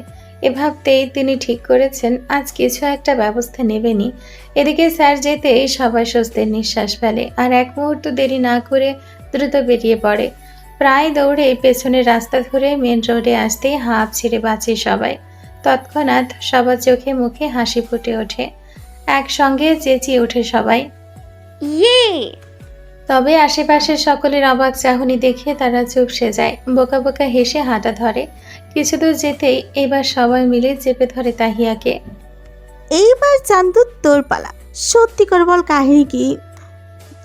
এ ভাবতেই তিনি ঠিক করেছেন আজ কিছু একটা ব্যবস্থা নেবেনই। এদিকে স্যার যেতেই সবাই স্বস্তির নিঃশ্বাস ফেলে আর এক মুহূর্ত দেরি না করে দ্রুত বেরিয়ে পড়ে। প্রায় দৌড়ে পেছনের রাস্তা ধরে মেন রোডে আসতেই হাঁপ ছেড়ে বাঁচে সবাই। তৎক্ষণাৎ সবার চোখে মুখে হাসি ফুটে ওঠে, একসঙ্গে চেঁচিয়ে ওঠে সবাই, ইয়ে! তবে আশেপাশের সকলের অবাক চাহনি দেখে তারা চুপসে যায়, বোকা বোকা হেসে হাঁটা ধরে। কিছু দূর যেতেই এবার সবাই মিলে চেপে ধরে তাহিয়াকে। এইবার চান্দু তোর পালা, সত্যি করে বল কাহিনী কি?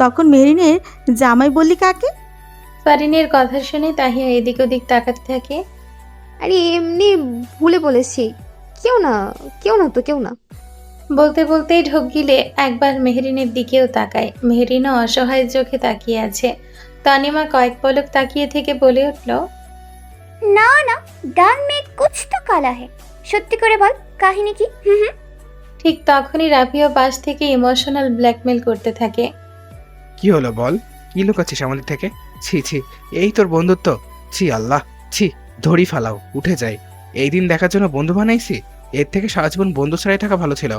তখন মেরিনের জামাই বললি কাকে? ফারিনের কথা শুনে তাহিয়া এদিক ওদিক তাকাতে থাকে। আরে এমনি ভুলে বলেছি, কেউ না কেউ না। বলতে বলতেই ঢোক গিলে একবার মেহরিনের দিকেও তাকায়। মেহরিনও অসহায় চোখে তাকিয়ে আছে। তনিমা কয়েক পলক তাকিয়ে থেকে বলে উঠল, না না, ডান মে কুছ তো কালা হে। সত্যি করে বল কাহিনী কি? হুম। ঠিক তখনই রাফিও পাশ থেকে ইমোশনাল ব্ল্যাকমেল করতে থাকে। কি হলো বল, কি লুকাচ্ছিস আমাদের থেকে? ছি ছি, এই তোর বন্ধুত্ব! ছি আল্লাহ, ছি! ধরি ফালাও, উঠে যাই। এই দিন দেখার জন্য বন্ধু বানাইছি, এর থেকে সারা জীবন বন্ধু ছাড়াই থাকা ভালো ছিল।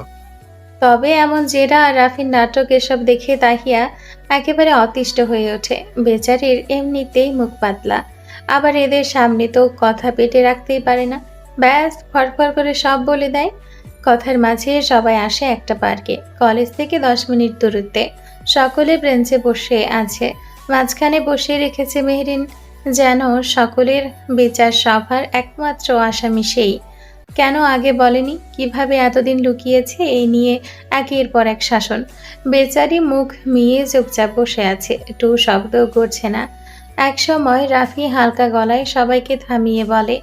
তবে এমন জেরা আর রাফির নাটক এসব দেখে তাহিয়া একেবারে অতিষ্ঠ হয়ে ওঠে। বেচারির এমনিতেই মুখ পাতলা, আবার এদের সামনে তো কথা পেটে রাখতেই পারে না। ব্যাস ফরফর করে সব বলে দেয়। কথার মাঝে সবাই আসে একটা পার্কে, কলেজ থেকে 10 মিনিট দূরত্বে। সকলে বেঞ্চে বসে আছে, মাঝখানে বসে রেখেছে মেহরিন, যেন সকলের বিচার সভার একমাত্র আসামি সেই। কেন আগে বলেনি, কিভাবে এতদিন লুকিয়েছে, এই নিয়ে একের পর এক শাসন। বেচারি মুখ মিয়ে চুপচাপ বসে আছে, একটু শব্দ করছে না। এক সময় রাফি হালকা গলায় সবাইকে থামিয়ে বলে,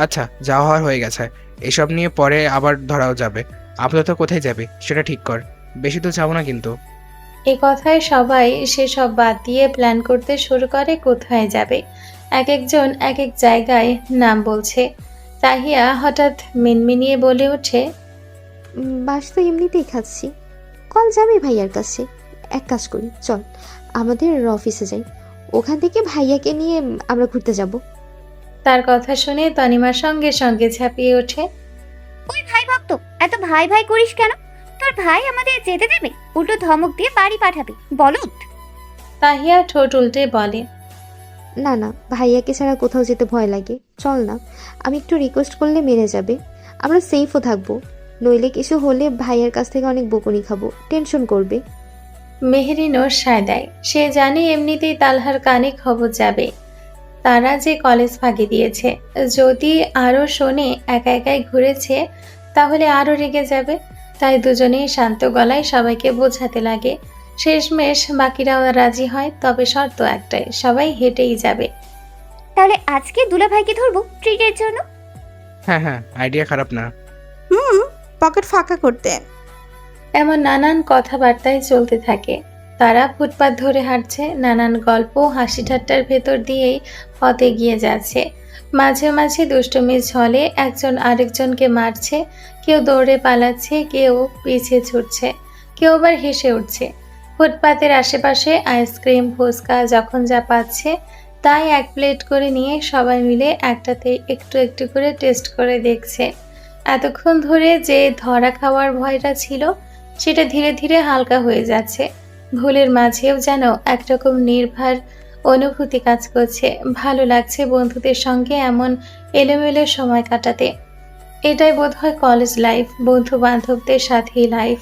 আচ্ছা, যাওয়া হওয়ার হয়ে গেছে, এসব নিয়ে পরে আবার ধরাও যাবে। আপাতত কোথায় যাবে সেটা ঠিক কর, বেশি তো যাবো না কিন্তু। এ কথায় সবাই সেসব বাদ দিয়ে প্ল্যান করতে শুরু করে কোথায় যাবে। এক একজন এক এক জায়গায় নাম বলছে। তাহিয়া হঠাৎ মিনমিনিয়ে বলে ওঠে, বাস তো এমনিতেই খাচ্ছি, কল যাবে ভাইয়ার কাছে। এক কাজ করি, চল আমাদের অফিসে যাই, ওখান থেকে ভাইয়াকে নিয়ে আমরা ঘুরতে যাব। তার কথা শুনে তনিমার সঙ্গে সঙ্গে ঝাঁপিয়ে ওঠে। ওই ভাই ভক্ত, এত ভাই ভাই করিস কেন? তোর ভাই আমাদের যেতে দেবে? উল্টো ধমক দিয়ে বাড়ি পাঠাবে, বলদ। তাহিয়া ঠোঁট উল্টে বলে, না না, ভাইয়াকে ছাড়া কোথাও যেতে ভয় লাগে, চল না। আমি একটু রিকোয়েস্ট করলে মেনে যাবে, আমরা সেফও থাকবো। নইলে কিছু হলে ভাইয়ার কাছ থেকে অনেক বকুনি খাবো, টেনশন করবে। মেহরিনও সায় দেয়। সে জানে এমনিতেই তালহার কানে খবর যাবে তারা যে কলেজ ফাঁকি দিয়েছে। যদি আরও শোনে একা একাই ঘুরেছে তাহলে আরও রেগে যাবে। তাই দুজনেই শান্ত গলায় সবাইকে বোঝাতে লাগে। শেষমেশ বাকিরাও রাজি হয়, তবে শর্ত একটাই, সবাই হেঁটেই যাবে। তাহলে আজকে দুলা ভাইকে ধরবো ট্রিটের জন্য। হ্যাঁ হ্যাঁ, আইডিয়া খারাপ না। পকেট ফাঁকা করতে। এমন নানান কথাবার্তায় চলতে থাকে। তারা ফুটপাত ধরে হাঁটছে, নানান গল্প হাসি ঠাট্টার ভেতর দিয়েই পথে গিয়ে যাচ্ছে। মাঝে মাঝে দুষ্টুমির ছলে একজন আরেকজনকে মারছে, কেউ দৌড়ে পালাচ্ছে, কেউ পিছে ছুটছে, কেউ আবার হেসে উঠছে। ফুটপাতের আশেপাশে আইসক্রিম ফুচকা যখন যা পাচ্ছে তাই এক প্লেট করে নিয়ে সবাই মিলে একটাতে একটু একটু করে টেস্ট করে দেখছে। এতক্ষণ ধরে যে ধরা খাওয়ার ভয়টা ছিল সেটা ধীরে ধীরে হালকা হয়ে যাচ্ছে। ভুলের মাঝেও যেন একরকম নির্ভার অনুভূতি কাজ করছে, ভালো লাগছে বন্ধুদের সঙ্গে এমন এলোমেলো সময় কাটাতে। এটাই বোধহয় কলেজ লাইফ, বন্ধু বান্ধবদের সাথেই লাইফ,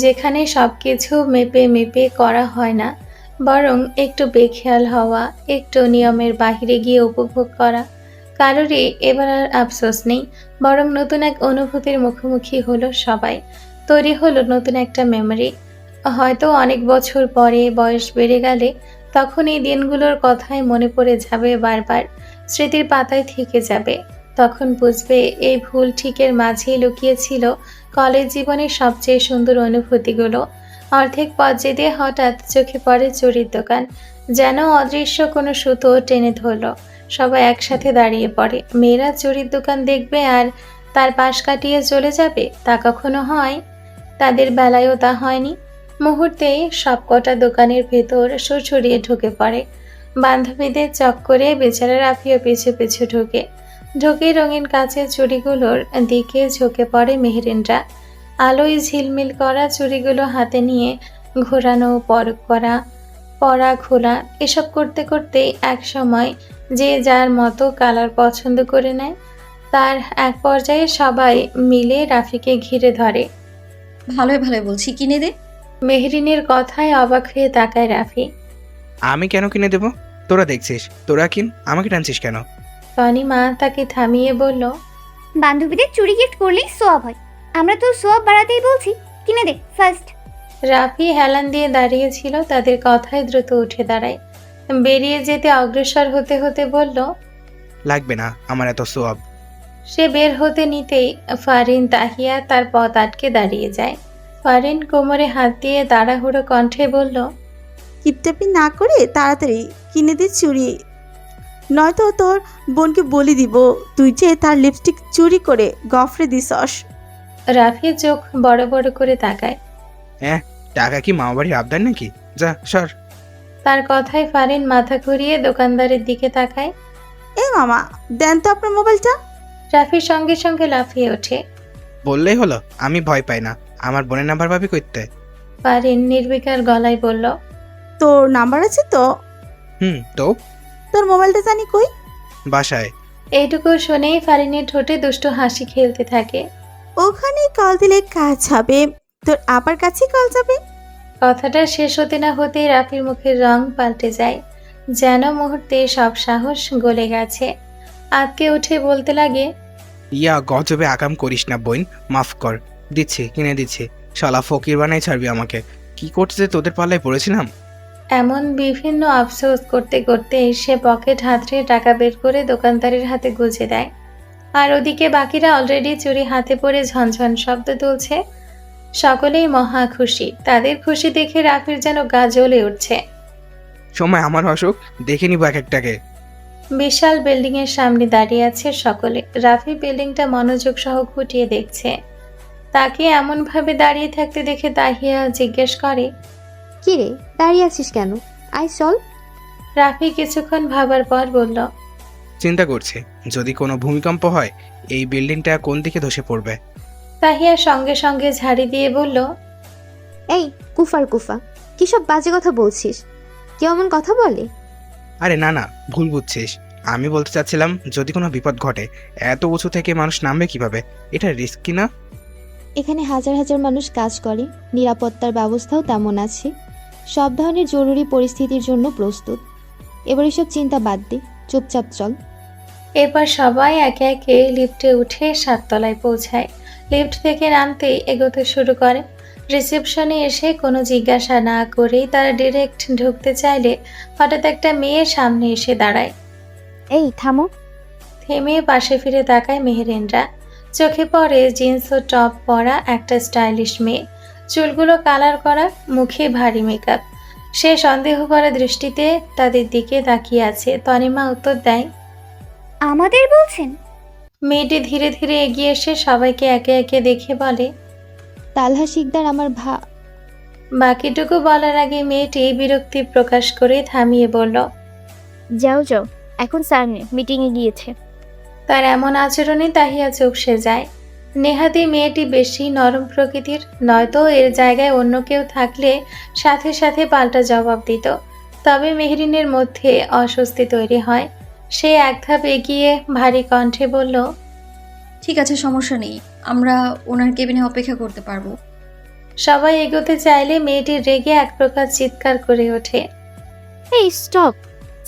যেখানে সবকিছু মেপে মেপে করা হয় না, বরং একটু বেখেয়াল হওয়া, একটু নিয়মের বাইরে গিয়ে উপভোগ করা। কারোরই এবার আর আফসোস নেই, বরং নতুন এক অনুভূতির মুখোমুখি হলো সবাই। তৈরি হলো নতুন একটা মেমরি। হয়তো অনেক বছর পরে বয়স বেড়ে গেলে তখন এই দিনগুলোর কথাই মনে পড়ে যাবে বারবার, স্মৃতির পাতায় থেকে যাবে। তখন বুঝবে এই ভুল ঠিকের মাঝেই লুকিয়েছিল কলেজ জীবনের সবচেয়ে সুন্দর অনুভূতিগুলো। অর্ধেক পথ যেতে হঠাৎ চোখে পড়ে চুরির দোকান, যেন অদৃশ্য কোনো সুতো টেনে ধরল। সবাই একসাথে দাঁড়িয়ে পড়ে। মেয়েরা চুরির দোকান দেখবে আর তার পাশ কাটিয়ে চলে যাবে, তা কখনো হয়? তাদের বেলায়ও তা হয়নি। মুহূর্তেই সবকটা দোকানের ভেতর সুড়সুড়িয়ে ঢুকে পড়ে। বান্ধবীদের চক্করে বেচারা রাফিও পিছু পিছু ঢুকে রঙিন কাচের চুড়িগুলোর দিকে ঝুঁকে পড়ে মেহেরিনরা। আলোয় ঝিলমিল করা চুড়িগুলো হাতে নিয়ে ঘোরানো, পরক করা, পরা খোলা, এসব করতে করতে এক সময় যে যার মতো কালার পছন্দ করে নেয়। তার এক পর্যায়ে সবাই মিলে রাফিকে ঘিরে ধরে। ভালোই ভালোই বলছি, কিনে দে। মেহরিনের কথায় অবাক হয়ে তাকায় রাফি। আমি কেন কিনে দেবো? তোরা দেখছিস, তোরা কিন, আমাকে টানছিস কেন? তনিমা তাকে থামিয়ে বলল, বান্ধবীদের চুরি গিফট করলেই সোয়াব হয়, আমরা তো সোয়াব বাড়াতেই বলছি, কিনে দে ফার্স্ট। রাফি হেলান দিয়ে দাঁড়িয়েছিল, তাদের কথায় দ্রুত উঠে দাঁড়ায়। বেরিয়ে যেতে অগ্রসর হতে হতে বলল, লাগবে না আমার এত সোয়াব। সে বের হতে নিতেই ফারিন তাহিয়া তার পথ আটকে দাঁড়িয়ে যায়। ফারিন কোমরে হাত দিয়ে তাড়াহুড়ো কণ্ঠে বলল, কিপটাপি না করে তাড়াতাড়ি কিনে দে চুড়ি, নয়তো তোর বোনকে বলে দিব তুই যে তার লিপস্টিক চুরি করে গফরে দিছস। রাফি চোখ বড় বড় করে তাকায়। হ্যাঁ, টাকা কি মামাবাড়ির আবদার নাকি? যা সর। তার কথায় ফারিন মাথা ঘুরিয়ে দোকানদারের দিকে তাকায়। এ মামা, দেন তো আপনার মোবাইলটা। রাফির সঙ্গে সঙ্গে লাফিয়ে ওঠে। বললেই হলো, আমি ভয় পাই না। আমার বোনের নাম্বার পাবি কইতে? ফারিন নির্বিকার গলায় বলল, তোর নাম্বার আছে তো? তো তোর মোবাইলটা জানি কই? বাসায়। এইটুকু শুনেই ফারিনের ঠোঁটে দুষ্ট হাসি খেলতে থাকে। ওখানে কল দিলে কাজ হবে, তোর আবার কাছে কল যাবে। কথাটা শেষ হতে না হতেই রাফির মুখের রং পাল্টে যায়, যেন মুহূর্তে সব সাহস গলে গেছে। আতকে উঠে বলতে লাগে, ইয়া গজবে আকাম করিস না বোন, মাফ কর। দিচ্ছি, কিনে দিচ্ছি। শালা ফকির বানাই ছাড়বি আমাকে। কি করতে তোদের পাল্লায় পড়েছিলাম? এমন বিভিন্ন আফসোস করতে করতে সে পকেট হাতড়ে টাকা বের করে দোকানদারের হাতে গুজে দেয়। আর ওদিকে বাকিরা অলরেডি চুরি হাতে পড়ে ঝনঝন শব্দ তুলছে। সকলেই মহা খুশি। তাদের খুশি দেখে রাফির যেন গা জ্বলে উঠছে। সময় আমার অসুখ, দেখে নিব এক একটাকে। বিশাল বিল্ডিং এর সামনে দাঁড়িয়ে আছে সকলে। রাফি বিল্ডিংটা মনোযোগ সহ খুঁটিয়ে দেখছে। তাকে এমন ভাবে দাঁড়িয়ে থাকতে দেখে তাহিয়া জিজ্ঞেস করে, কি রে, দাঁড়িয়ে আছিস কেন? আয় চল। রাফি কিছুক্ষণ ভাবার পর বলল, চিন্তা করছি, যদি কোনো ভূমিকম্প হয় এই বিল্ডিংটা কোন দিকে ধসে পড়বে। তাহিয়া সঙ্গে সঙ্গে ঝাড়ি দিয়ে বলল, এই কুফার কুফা, কি সব বাজে কথা বলছিস? কেউ এমন কথা বলে? আরে না না, ভুল বুঝছিস। আমি বলতে চাচ্ছিলাম, যদি কোনো বিপদ ঘটে এত উঁচু থেকে মানুষ নামবে কিভাবে? এটা রিস্কি না? এখানে হাজার হাজার মানুষ কাজ করে, নিরাপত্তার ব্যবস্থাও তেমন আছে, সব ধরনের জরুরি পরিস্থিতির জন্য প্রস্তুত। এবার এসব চিন্তা বাদ দে, চুপচাপ চল। এরপর সবাই একে একে লিফটে উঠে 7 তলায় পৌঁছায়। লিফট থেকে নামতে এগোতে শুরু করে। রিসেপশনে এসে কোনো জিজ্ঞাসা না করেই তারা ডিরেক্ট ঢুকতে চাইলে হঠাৎ একটা মেয়ে সামনে এসে দাঁড়ায়। এই থামো। থেমে পাশে ফিরে তাকায় মেহেরিনরা। চোখে পড়ে জিন্স ও টপ পরা একটা স্টাইলিশ মেয়ে, চুলগুলো কালার করা, মুখে ভারী মেকআপ। সে সন্দেহ করা দৃষ্টিতে তাদের দিকে তাকিয়ে আছে। তনিমা উত্তর দেয়, আমাদের বলছেন? মেয়েটি ধীরে ধীরে এগিয়ে এসে সবাইকে একে একে দেখে বলে, তালহা শিকদার আমার বাকিটুকু বলার আগে মেয়েটি বিরক্তি প্রকাশ করে থামিয়ে বলল, যাও যাও, এখন স্যার মিটিংয়ে গিয়েছে। তার এমন আচরণে তাহিয়া চুপসে যায়। নেহাতি মেয়েটি বেশি নরম প্রকৃতির, নয়তো এর জায়গায় অন্য কেউ থাকলে সাথে সাথে পাল্টা জবাব দিত। তবে মেহরিনের মধ্যে অস্বস্তি তৈরি হয়। সে এক ধাপ এগিয়ে ভারী কণ্ঠে বলল, ঠিক আছে, সমস্যা নেই, আমরা ওনার কেবিনে অপেক্ষা করতে পারবো। সবাই এগোতে চাইলে মেয়েটি রেগে এক প্রকার চিৎকার করে ওঠে। এই স্টপ!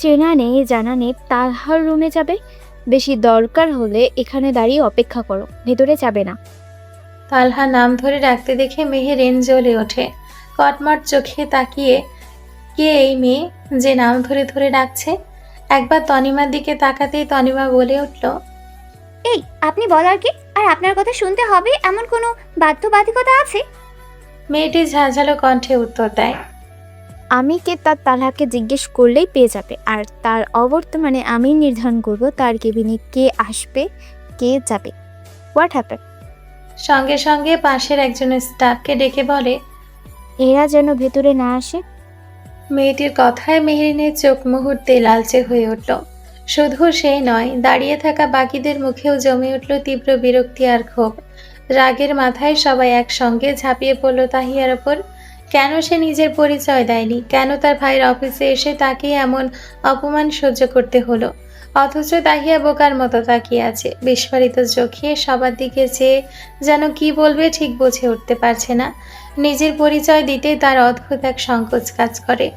চেনা নেই জানা নেই তালহার রুমে যাবে? বেশি দরকার হলে এখানে দাঁড়িয়ে অপেক্ষা করো, ভেতরে যাবে না। তালহা নাম ধরে ডাকতে দেখে মেহেরিন জ্বলে ওঠে। কটমট চোখে তাকিয়ে, কে এই মেয়ে যে নাম ধরে ধরে ডাকছে? একবার তনিমার দিকে তাকাতেই তনিমা বলে উঠল, এই আপনি বলার কি? আর আপনার কথা শুনতে হবে এমন কোনো বাধ্যবাধকতা আছে? মেয়েটি ঝাঁঝালো কণ্ঠে উত্তর দেয়, আমি কে তার তালহাকে জিজ্ঞেস করলেই পেয়ে যাবে। আর তার অবর্তমানে আমি নির্ধারণ করব তার কেবিনে কে আসবে কে যাবে। What happen? সঙ্গে সঙ্গে পাশের একজনের স্টাফকে ডেকে বলে, এরা যেন ভেতরে না আসে। মেয়েটির কথায় মেহরিনের চোখ মুহূর্তে লালচে হয়ে উঠল। শুধু সেই নয়, দাঁড়িয়ে থাকা বাকিদের মুখেও জমে উঠল তীব্র বিরক্তি আর ক্ষোভ। রাগের মাথায় সবাই একসঙ্গে ঝাঁপিয়ে পড়ল তাহিয়ার ওপর। কেন সে নিজের পরিচয় দেয়নি? কেন তার ভাইয়ের অফিসে এসে তাকে এমন অপমান সহ্য করতে হলো? অথচ তাহিয়া বোকার মতো তাকিয়ে আছে, বিস্ফারিত চোখে সবার দিকে চেয়ে যেন কি বলবে ঠিক বুঝে উঠতে পারছে না। নিজের পরিচয় দিতে তার অদ্ভুত এক সংকোচ কাজ করে।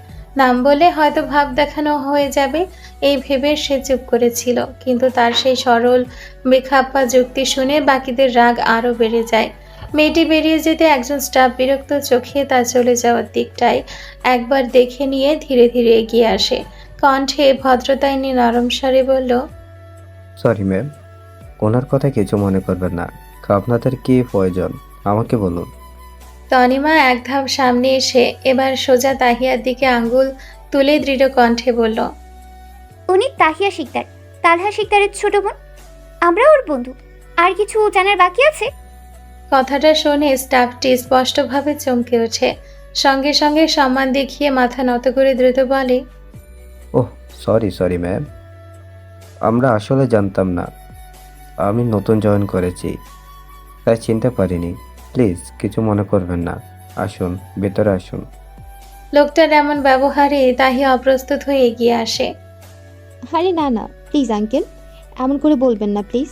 নাম বলে হয়তো ভাব দেখানো হয়ে যাবে এই ভেবে সে চুপ করেছিল, কিন্তু তার সেই সরল বেখাপ্পা যুক্তি শুনে বাকিদের রাগ আরও বেড়ে যায়। মেয়েটি বেরিয়ে যেতে একজন স্টাফ বিরক্ত চোখে তার চলে যাওয়ার দিকটায় একবার দেখে নিয়ে ধীরে ধীরে এগিয়ে আসে। কণ্ঠে ভদ্রতায় নিয়ে নরম স্বরে বলল, সরি ম্যাম, ওনার কথা কিছু মনে করবেন না। আপনাদের কি প্রয়োজন আমাকে বলুন। তনিমা এক ধাপ সামনে এসে এবার সোজা তাহিয়ার দিকে আঙ্গুল তুলে দৃঢ় কণ্ঠে বলল, উনি তাহিয়া শিকদার, তালহা শিকদারের ছোট বোন। আমরা ওর বন্ধু। আর কিছু জানার বাকি আছে? কথাটা শুনে স্টাফটি স্পষ্টভাবে চমকে ওঠে। সঙ্গে সঙ্গে সম্মান দেখিয়ে মাথা নত করে দ্রুত বলে, ওহ সরি ম্যাম, আমরা আসলে জানতাম না। আমি নতুন জয়েন করেছি, তাই চিনতে পারিনি। প্লিজ কিছু মনে করবেন না, আসুন ভেতরে আসুন। লোকটার এমন ব্যবহারে তাহিয়া অপ্রস্তুত হয়ে এগিয়ে আসে। আরে না না, প্লিজ আঙ্কেল, এমন করে বলবেন না প্লিজ।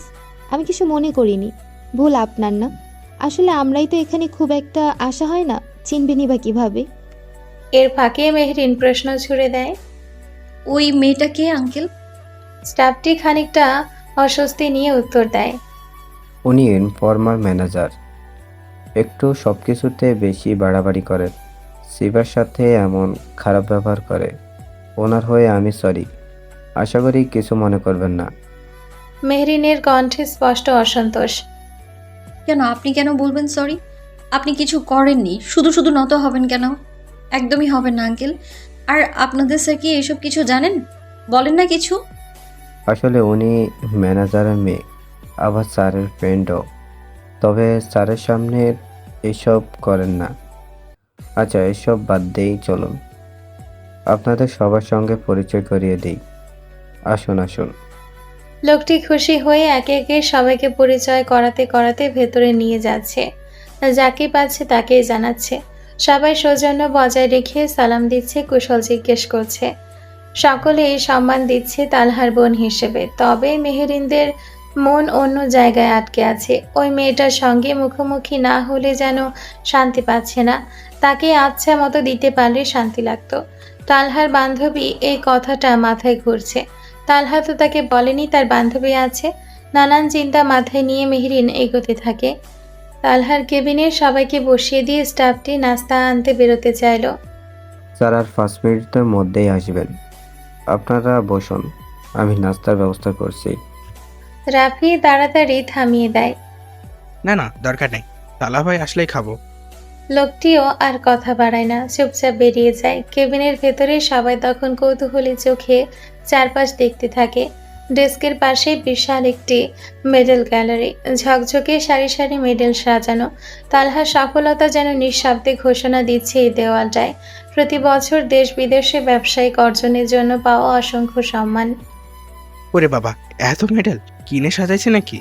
আমি কিছু মনে করিনি, ভুল আপনার না। আসলে আমরাই তো এখানে খুব একটা আশা হয় না, চিনবেনই বা কীভাবে? এর ফাঁকে মেহরিন প্রশ্ন ছুড়ে দেয়, ওই মেয়েটা কে আঙ্কেল? স্টাফটি খানিকটা অস্বস্তি নিয়ে উত্তর দেয়, উনি ইনফর্মাল ম্যানেজার, একটু সব কিছুতে বেশি বাড়াবাড়ি করেন। শিবার সাথে এমন খারাপ ব্যবহার করে। ওনার হয়ে আমি সরি, আশা করি কিছু মনে করবেন না। মেহরিনের কণ্ঠে স্পষ্ট অসন্তোষ। কেন আপনি কেন বলবেন সরি? আপনি কিছু করেননি, শুধু শুধু নত হবেন কেন? একদমই হবেন না আঙ্কেল। আর আপনাদের স্যার কি এসব কিছু জানেন? বলেন না কিছু। আসলে উনি ম্যানেজারের মেয়ে, আবার স্যারের ফ্রেন্ডও। তবে স্যারের সামনে এসব করেন না। আচ্ছা এসব বাদ দেই, চলুন আপনাদের সবার সঙ্গে পরিচয় করিয়ে দিই। আসুন আসুন। লোকটি খুশি হয়ে একে একে সবাইকে পরিচয় করাতে করাতে ভেতরে নিয়ে যাচ্ছে। যাকে পাচ্ছে তাকেই জানাচ্ছে। সবাই সৌজন্য বজায় রেখে সালাম দিচ্ছে, কুশল জিজ্ঞেস করছে। সকলেই সম্মান দিচ্ছে তালহার বোন হিসেবে। তবে মেহরিনদের মন অন্য জায়গায় আটকে আছে। ওই মেয়েটার সঙ্গে মুখোমুখি না হলে যেন শান্তি পাচ্ছে না। তাকে আচ্ছা মতো দিতে পারলে শান্তি লাগতো। তালহার বান্ধবী এই কথাটা মাথায় ঘুরছে। তালহা তো তাকে বলেনি তার বান্ধবী আছে। নানান চিন্তা মাথায় নিয়ে মেহরিন এগোতে থাকে। তালহার কেবিনে সবাইকে বসিয়ে দিয়ে স্টাফটি নাস্তা আনতে বেরোতে চাইল। স্যার আর 5 মিনিটের মধ্যেই আসবেন, আপনারা বসুন, আমি নাস্তার ব্যবস্থা করছি। রাফি তাড়াতাড়ি থামিয়ে দেয়। না না দরকার নেই, তালা ভাই আসলেই খাবো। লোকটিও আর কথা বাড়ায় না, চুপচাপ বেরিয়ে যায়। কেবিনের ভেতরে সবাই তখন কৌতূহলী চোখে চারপাশ দেখতে থাকে। ডেস্কের পাশে বিশাল একটি মেডেল গ্যালারি, ঝকঝকে সারি সারি মেডেল সাজানো। তালহার সফলতা যেন নিঃশব্দে ঘোষণা দিচ্ছে এই দেওয়ালটায়। প্রতি বছর দেশ বিদেশে ব্যবসায়িক অর্জনের জন্য পাওয়া অসংখ্য সম্মান। ওরে বাবা, এত মেডেল কিনে সাজাইছে নাকি?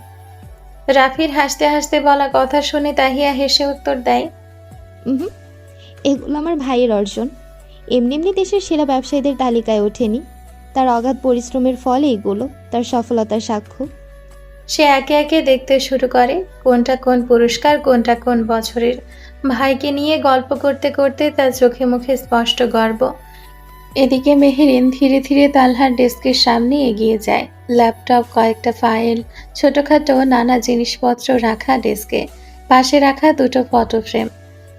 রাফির হাসতে হাসতে বলা কথা শুনে তাহিয়া হেসে উত্তর দেয়, এগুলো আমার ভাইয়ের অর্জন। এমনি এমনি দেশের সেরা ব্যবসায়ীদের তালিকায় ওঠেনি। তার অগাধ পরিশ্রমের ফলে এগুলো তার সফলতার সাক্ষ্য। সে একে একে দেখতে শুরু করে কোনটা কোন পুরস্কার, কোনটা কোন বছরের। ভাইকে নিয়ে গল্প করতে করতে তার চোখে মুখে স্পষ্ট গর্ব। এদিকে মেহেরিন ধীরে ধীরে তালহার ডেস্কের সামনে এগিয়ে যায়। ল্যাপটপ, কয়েকটা ফাইল, ছোটখাটো নানা জিনিসপত্র রাখা ডেস্কে, পাশে রাখা দুটো ফটো ফ্রেম।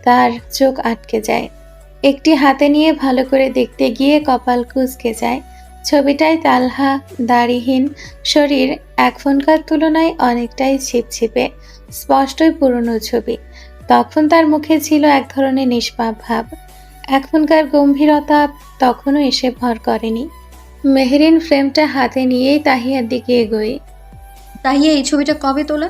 তার চোখ আটকে যায়। একটি হাতে নিয়ে ভালো করে দেখতে গিয়ে কপাল কুঁচকে যায়। ছবিটায় তালহা, দাড়িহীন, শরীর এখনকার তুলনায় অনেকটাই ছিপছিপে, স্পষ্টই পুরনো ছবি। তখন তার মুখে ছিল এক ধরনের নিষ্পাপ ভাব। এখনকার গম্ভীরতা তখনও এসে ভর করেনি। মেহেরিন ফ্রেমটা হাতে নিয়েই তাহিয়ার দিকে এগোয়। তাহিয়া, এই ছবিটা কবে তোলা?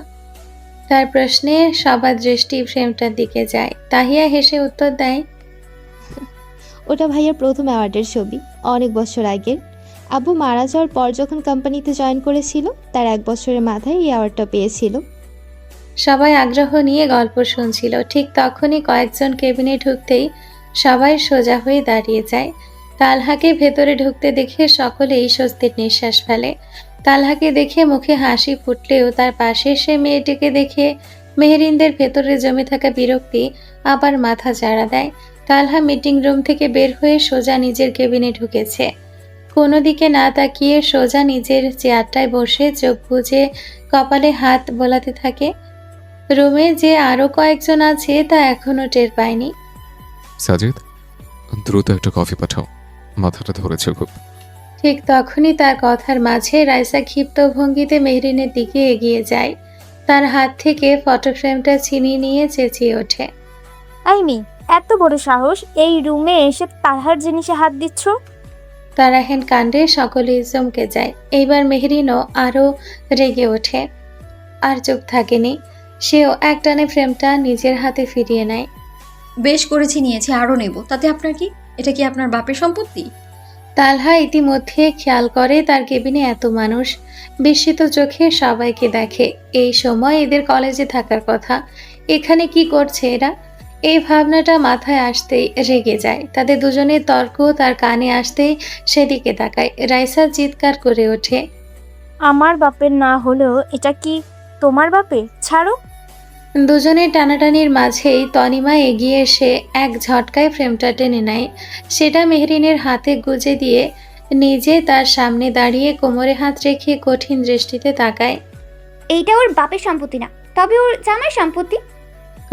তার প্রশ্নে সবার দৃষ্টি ফ্রেমটার দিকে যায়। তাহিয়া হেসে উত্তর দেয়, ওটা ভাইয়ার প্রথম অ্যাওয়ার্ডের ছবি, অনেক বছর আগের। আব্বু মারা যাওয়ার পর যখন কোম্পানিতে জয়েন করেছিল, তার 1 বছরের মাথায় এই অ্যাওয়ার্ডটা পেয়েছিল। সবাই আগ্রহ নিয়ে গল্প শুনছিল। ঠিক তখনই কয়েকজন কেবিনে ঢুকতেই সবাই সোজা হয়ে দাঁড়িয়ে যায়। তালহাকে ভেতরে ঢুকতে দেখে সকলেই স্বস্তির নিঃশ্বাস ফেলে। তালহাকে দেখে মুখে হাসি ফুটলেও তার পাশে সে মেয়েটিকে দেখে মেহেরিনদের ভেতরে জমে থাকা বিরক্তি আবার মাথা চাড়া দেয়। তালহা মিটিং রুম থেকে বের হয়ে সোজা নিজের কেবিনে ঢুকেছে। কোনো দিকে না তাকিয়ে সোজা নিজের চেয়ারটায় বসে চোখ বুজে কপালে হাত বোলাতে থাকে। রুমে যে আরো কয়েকজন আছে তা এখনো টের পায়নি। সাজিদ, দ্রুত একটা কফি পাঠাও, মাথাটা ধরেছে খুব। ঠিক তখনই তার কথার মাঝে রাইসা ক্ষিপ্ত ভঙ্গিতে মেহরিনের দিকে এগিয়ে যায়। তার হাত থেকে ফটো ফ্রেমটা ছিনিয়ে নিয়ে চেঁচিয়ে ওঠে, আইমি, এত বড় সাহস এই রুমে এসে তালহার জিনিসে হাত দিচ্ছ? তারাহেন কাণ্ডে সকলেই চমকে যায়। এইবার মেহরিনও আরো রেগে ওঠে। আর চুপ থাকেনি, সেও একটানে ফ্রেমটা নিজের হাতে ফিরিয়ে নেয়। বেশ করেছি, নিয়েছি, আরও নেব, তাতে আপনার কি? এটা কি আপনার বাপের সম্পত্তি? তালহা ইতিমধ্যে খেয়াল করে তার কেবিনে এত মানুষ, বিস্মিত চোখে সবাইকে দেখে। এই সময় এদের কলেজে থাকার কথা, এখানে কি করছে এরা? এই ভাবনাটা মাথায় আসতেই রেগে যায়। তাদের দুজনের তর্ক তার কানে আসতেই সেদিকে তাকায়। রাইসা চিৎকার করে ওঠে, আমার বাপের না হলেও এটা কি তোমার বাপের? ছাড়ো। দুজনের টানাটানির মাঝেই তনিমা এগিয়ে এসে এক ঝটকায় ফ্রেমটা টেনে নেয়। সেটা মেহরিনের হাতে গুজে দিয়ে নিজে তার সামনে দাঁড়িয়ে কোমরে হাত রেখে কঠিন দৃষ্টিতে তাকায়। এইটা ওর বাপের সম্পত্তি না, তবে ওর জামাই সম্পত্তি।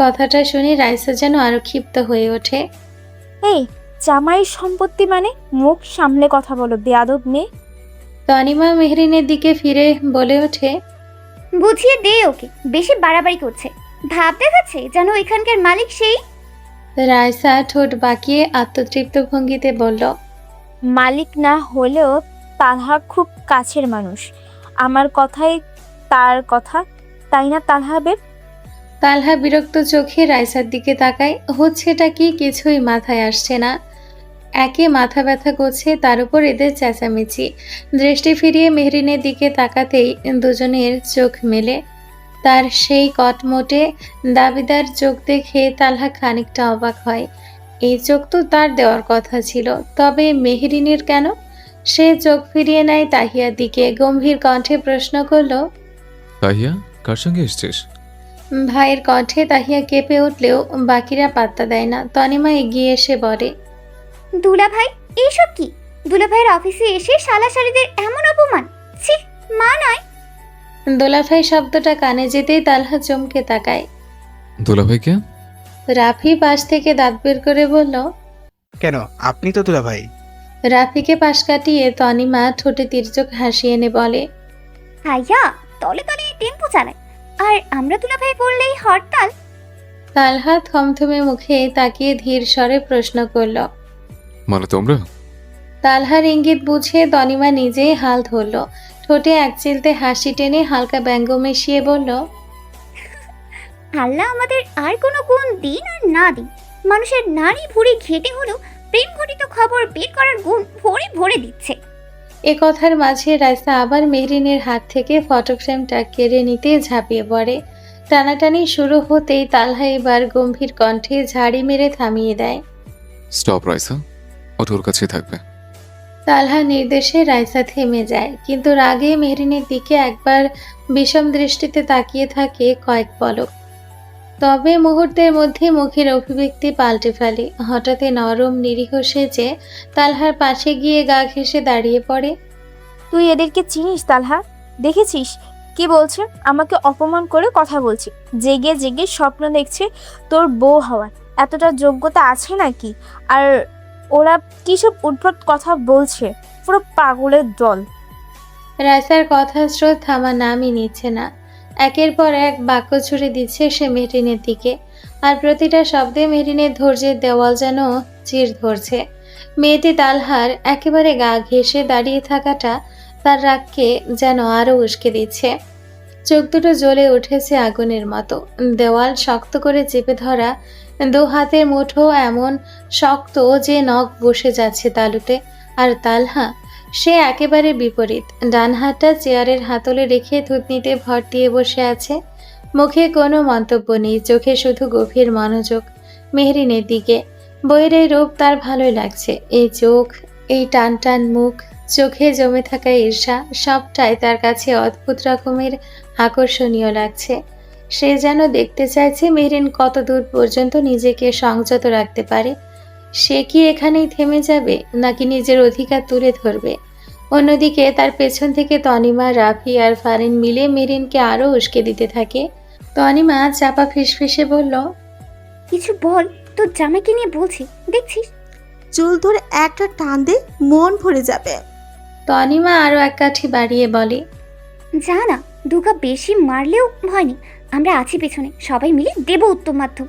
কথাটা শুনে রাইসা যেন আরো ক্ষিপ্ত হয়ে ওঠে। এই জামাইয়ের সম্পত্তি মানে? মুখ সামলে কথা বলো, বেয়াদব মেয়ে। তনিমা মেহরিনের দিকে ফিরে বলে ওঠে, বুঝিয়ে দে ওকে, বেশি বাড়াবাড়ি করছে, ভাব দেখাচ্ছে যেন এখানকার মালিক সেই। রাইসা ঠোঁট বাঁকিয়ে আত্মতৃপ্ত ভঙ্গিতে বলল, মালিক না হলেও তালহা খুব কাছের মানুষ। আমার কথাই তার কথা, তাই না তালহা বেব? তালহা বিরক্ত চোখে রাইসার দিকে তাকায়। হচ্ছেটা কি কিছুই মাথায় আসছে না। একে মাথা ব্যথা করছে, তার উপর এদের চেঁচামেচি। দৃষ্টি ফিরিয়ে মেহরিনের দিকে তাকাতেই দুজনের চোখ মেলে। তার সেই কটমোটে দাবিদার চোখ দেখে তালহা খানিকটা অবাক হয়। এই চোখ তো তার দেওয়ার কথা ছিল, তবে মেহরিনের কেন? সে চোখ ফিরিয়ে নেয় তাহিয়ার দিকে, গম্ভীর কণ্ঠে প্রশ্ন করলো, তাহিয়া, কার সঙ্গে এসছিস? ভাইয়ের কণ্ঠে তাহিয়া কেঁপে উঠলেও বাকিরা পাত্তা দেয় না। তনিমা এগিয়ে এসে বলে, দুলা ভাই, এইসব কি? দুলা ভাইয়ের অফিসে এসে শালাশালিদের এমন অপমান! ছি, মা নয়। দোলাভাই শব্দটা কানে যেতেই তালহা চমকে তাকায়। দুলাভাই কে? রাফি পাশ থেকে দাঁত বের করে বলল, কেন, আপনি তো দুলা ভাই। রাফিকে পাশ কাটিয়ে তনিমা ঠোঁটে তির্যক হাসি এনে বলে, ভাইয়া তলে তলে টেম্পো চালায়, আর আমরা দুলা ভাই বললেই হরতাল। তালহা থমথমে মুখে তাকিয়ে ধীর স্বরে প্রশ্ন করল। মানে তোমরা? তালহার ইঙ্গিত বুঝে তনিমা নিজেই হাল ধরল। ঠোঁটে এক চিলতে হাসি টেনে হালকা ব্যঙ্গ মিশিয়ে বলল, আল্লাহ আমাদের আর কোনো গুণ দিন আর না দিন, মানুষের নারী ভুঁড়ি ঘেটে হলেও প্রেম ঘটিত খবর বের করার গুণ ভরে ভরে দিচ্ছে। এ কথার মাঝে রাইসা আবার মেহরিনের হাত থেকে ফটো ফ্রেমটা কেড়ে নিতে ঝাঁপিয়ে পড়ে। টানাটানি শুরু হতেই তালহা এবার গম্ভীর কণ্ঠে ঝাড়ি মেরে থামিয়ে দেয়। স্টপ রাইসা, ওটা ওর কাছেই থাকবে। তালহা নির্দেশে রাইসা থেমে যায়, কিন্তু রাগে মেহরিনের দিকে একবার বিষম দৃষ্টিতে তাকিয়ে থাকে কয়েক পলক। তবে মুহূর্তের মধ্যে মুখের অভিব্যক্তি পাল্টে ফেলে। হঠাৎই নরম নিরীহ সেজে তালহার পাশে গিয়ে গা ঘেঁষে দাঁড়িয়ে পড়ে। তুই এদেরকে চিনিস তালহা? দেখেছিস কি বলছে? আমাকে অপমান করে কথা বলছে, জেগে জেগে স্বপ্ন দেখছে তোর বউ হওয়ার। এতটা যোগ্যতা আছে নাকি? আর ওরা কিসব উদ্ভট কথা বলছে, পুরো পাগলের দল। রাইসার কথা স্রোত থামার নামই নিচ্ছে না। একের পর এক বাক্য ছুড়ে দিচ্ছে সে মেহরিনের দিকে, আর প্রতিটা শব্দে মেহরিনের ধৈর্যের দেওয়াল যেন চির ধরছে। মেয়েটি তালহার একেবারে গা ঘেঁষে দাঁড়িয়ে থাকাটা তার রাগকে যেন আরও উস্কে দিচ্ছে। চোখ দুটো জ্বলে উঠেছে আগুনের মতো। দেওয়াল শক্ত করে চেপে ধরা দু হাতের মুঠো এমন শক্ত যে নখ বসে যাচ্ছে তালুতে। আর তালহা, সে একেবারে বিপরীত। ডান হাতটা চেয়ারের হাতলে রেখে থুতনিতে ভর দিয়ে বসে আছে। মুখে কোনো মন্তব্য নেই, চোখে শুধু গভীর মনোযোগ মেহরিনের দিকে। বইয়ের এই রূপ তার ভালোই লাগছে। এই চোখ, এই টান টান মুখ, চোখে জমে থাকা ঈর্ষা, সবটাই তার কাছে অদ্ভুত রকমের আকর্ষণীয় লাগছে। সে যেন দেখতে চাইছে মেহরিন কত দূর পর্যন্ত নিজেকে সংযত রাখতে পারে। সে কি এখানেই থেমে যাবে, নাকি নিজের অধিকার তুলে ধরবে? অন্যদিকে তার পেছন থেকে তনিমা, রাফি আর ফারিন মিলে মেরিনকে আরও উস্কে দিতে থাকে। তনিমা চাপা ফিসফিসে বলল, কিছু বল, তোর জামাইকে নিয়ে বলছি, দেখছিস? চুল ধরে একটা টান দে, মন ভরে যাবে। তনিমা আরও এক কাঠি বাড়িয়ে বলে, যা না, দুগা বেশি মারলেও ভয় নেই, আমরা আছি পেছনে, সবাই মিলে দেব উত্তম মাধ্যম।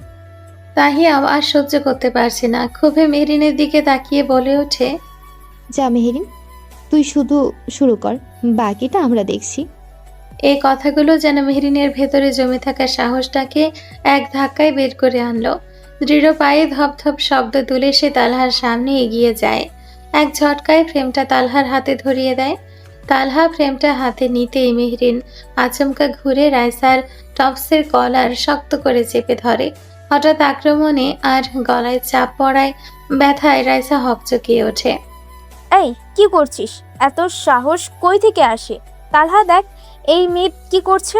তাহিয়া আর সহ্য করতে পারছে না, ক্ষোভে মেহরিনের দিকে তাকিয়ে বলে ওঠে, যা মেহেরিন, তুই শুধু শুরু কর, বাকিটা আমরা দেখছি। এই কথাগুলো যেন মেহরিনের ভেতরে জমে থাকা সাহসটাকে এক ধাক্কায় বের করে আনলো। দৃঢ় পায়ে ধপ ধপ শব্দ তুলে সে তালহার সামনে এগিয়ে যায়। এক ঝটকায় ফ্রেমটা তালহার হাতে ধরিয়ে দেয়। তালহা ফ্রেমটা হাতে নিতেই মেহরিন আচমকা ঘুরে রাইসার টপসের কলার শক্ত করে চেপে ধরে। হঠাৎ আক্রমণে আর গলায় চাপ পড়ায় ব্যথায় রাইসা হকচকিয়ে ওঠে। এই কি করছিস? এত সাহস কই থেকে আসে? তালহা দেখ এই মেয়ে কি করছে।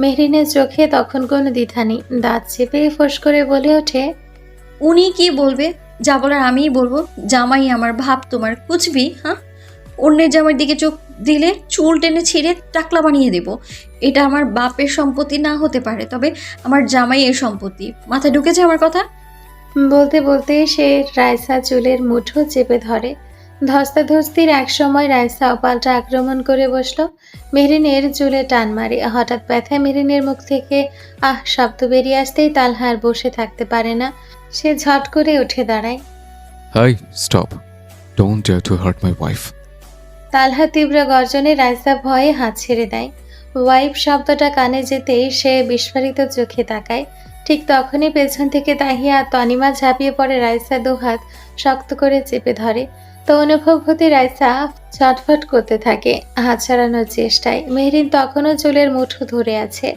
মেহরিনের চোখে তখন কোনো দ্বিধা নেই, দাঁত চেপে ফোঁস করে বলে ওঠে, উনি কি বলবে? যা বলার আমিই বলবো। জামাই আমার, ভাব তোমার কুচবি? হ্যাঁ, অন্যের জামাইয়ের দিকে চোখ দিলে চুল টেনে ছিঁড়ে টাকলা বানিয়ে দেব। এটা আমার বাপের সম্পত্তি না হতে পারে, তবে আমার জামাইয়ের সম্পত্তি। মাথায় ঢুকেছে আমার কথা? বলতে বলতে সে রাইসা চুলের মুঠো চেপে ধরে। ধস্তাধস্তির এক সময় রাইসা পাল্টা আক্রমণ করে বসলো। মেহরিনের চুলে টান মারে। হঠাৎ ব্যথায় মেহরিনের মুখ থেকে আহ শব্দ বেরিয়ে আসতেই তালহার বসে থাকতে পারে না। সে ঝট করে উঠে দাঁড়ায়। Hi, stop, don't dare to hurt my wife. Talha তীব্র গর্জনে রাইসা ভয়ে হাত ছেড়ে দেয়। ওয়াইফ শব্দটা কানে যেতেই সে বিস্ফারিত চোখে তাকায়। ঠিক তখনই পেছন থেকে তাহিয়া আর তনিমা ঝাঁপিয়ে পড়ে রাইসা দুহাত শক্ত করে চেপে ধরে। তো অনুভব হতে রাইসা ছটফট করতে থাকে হাত ছাড়ানোর চেষ্টায়। মেহরিন তখনও চুলের মুঠো ধরে আছে,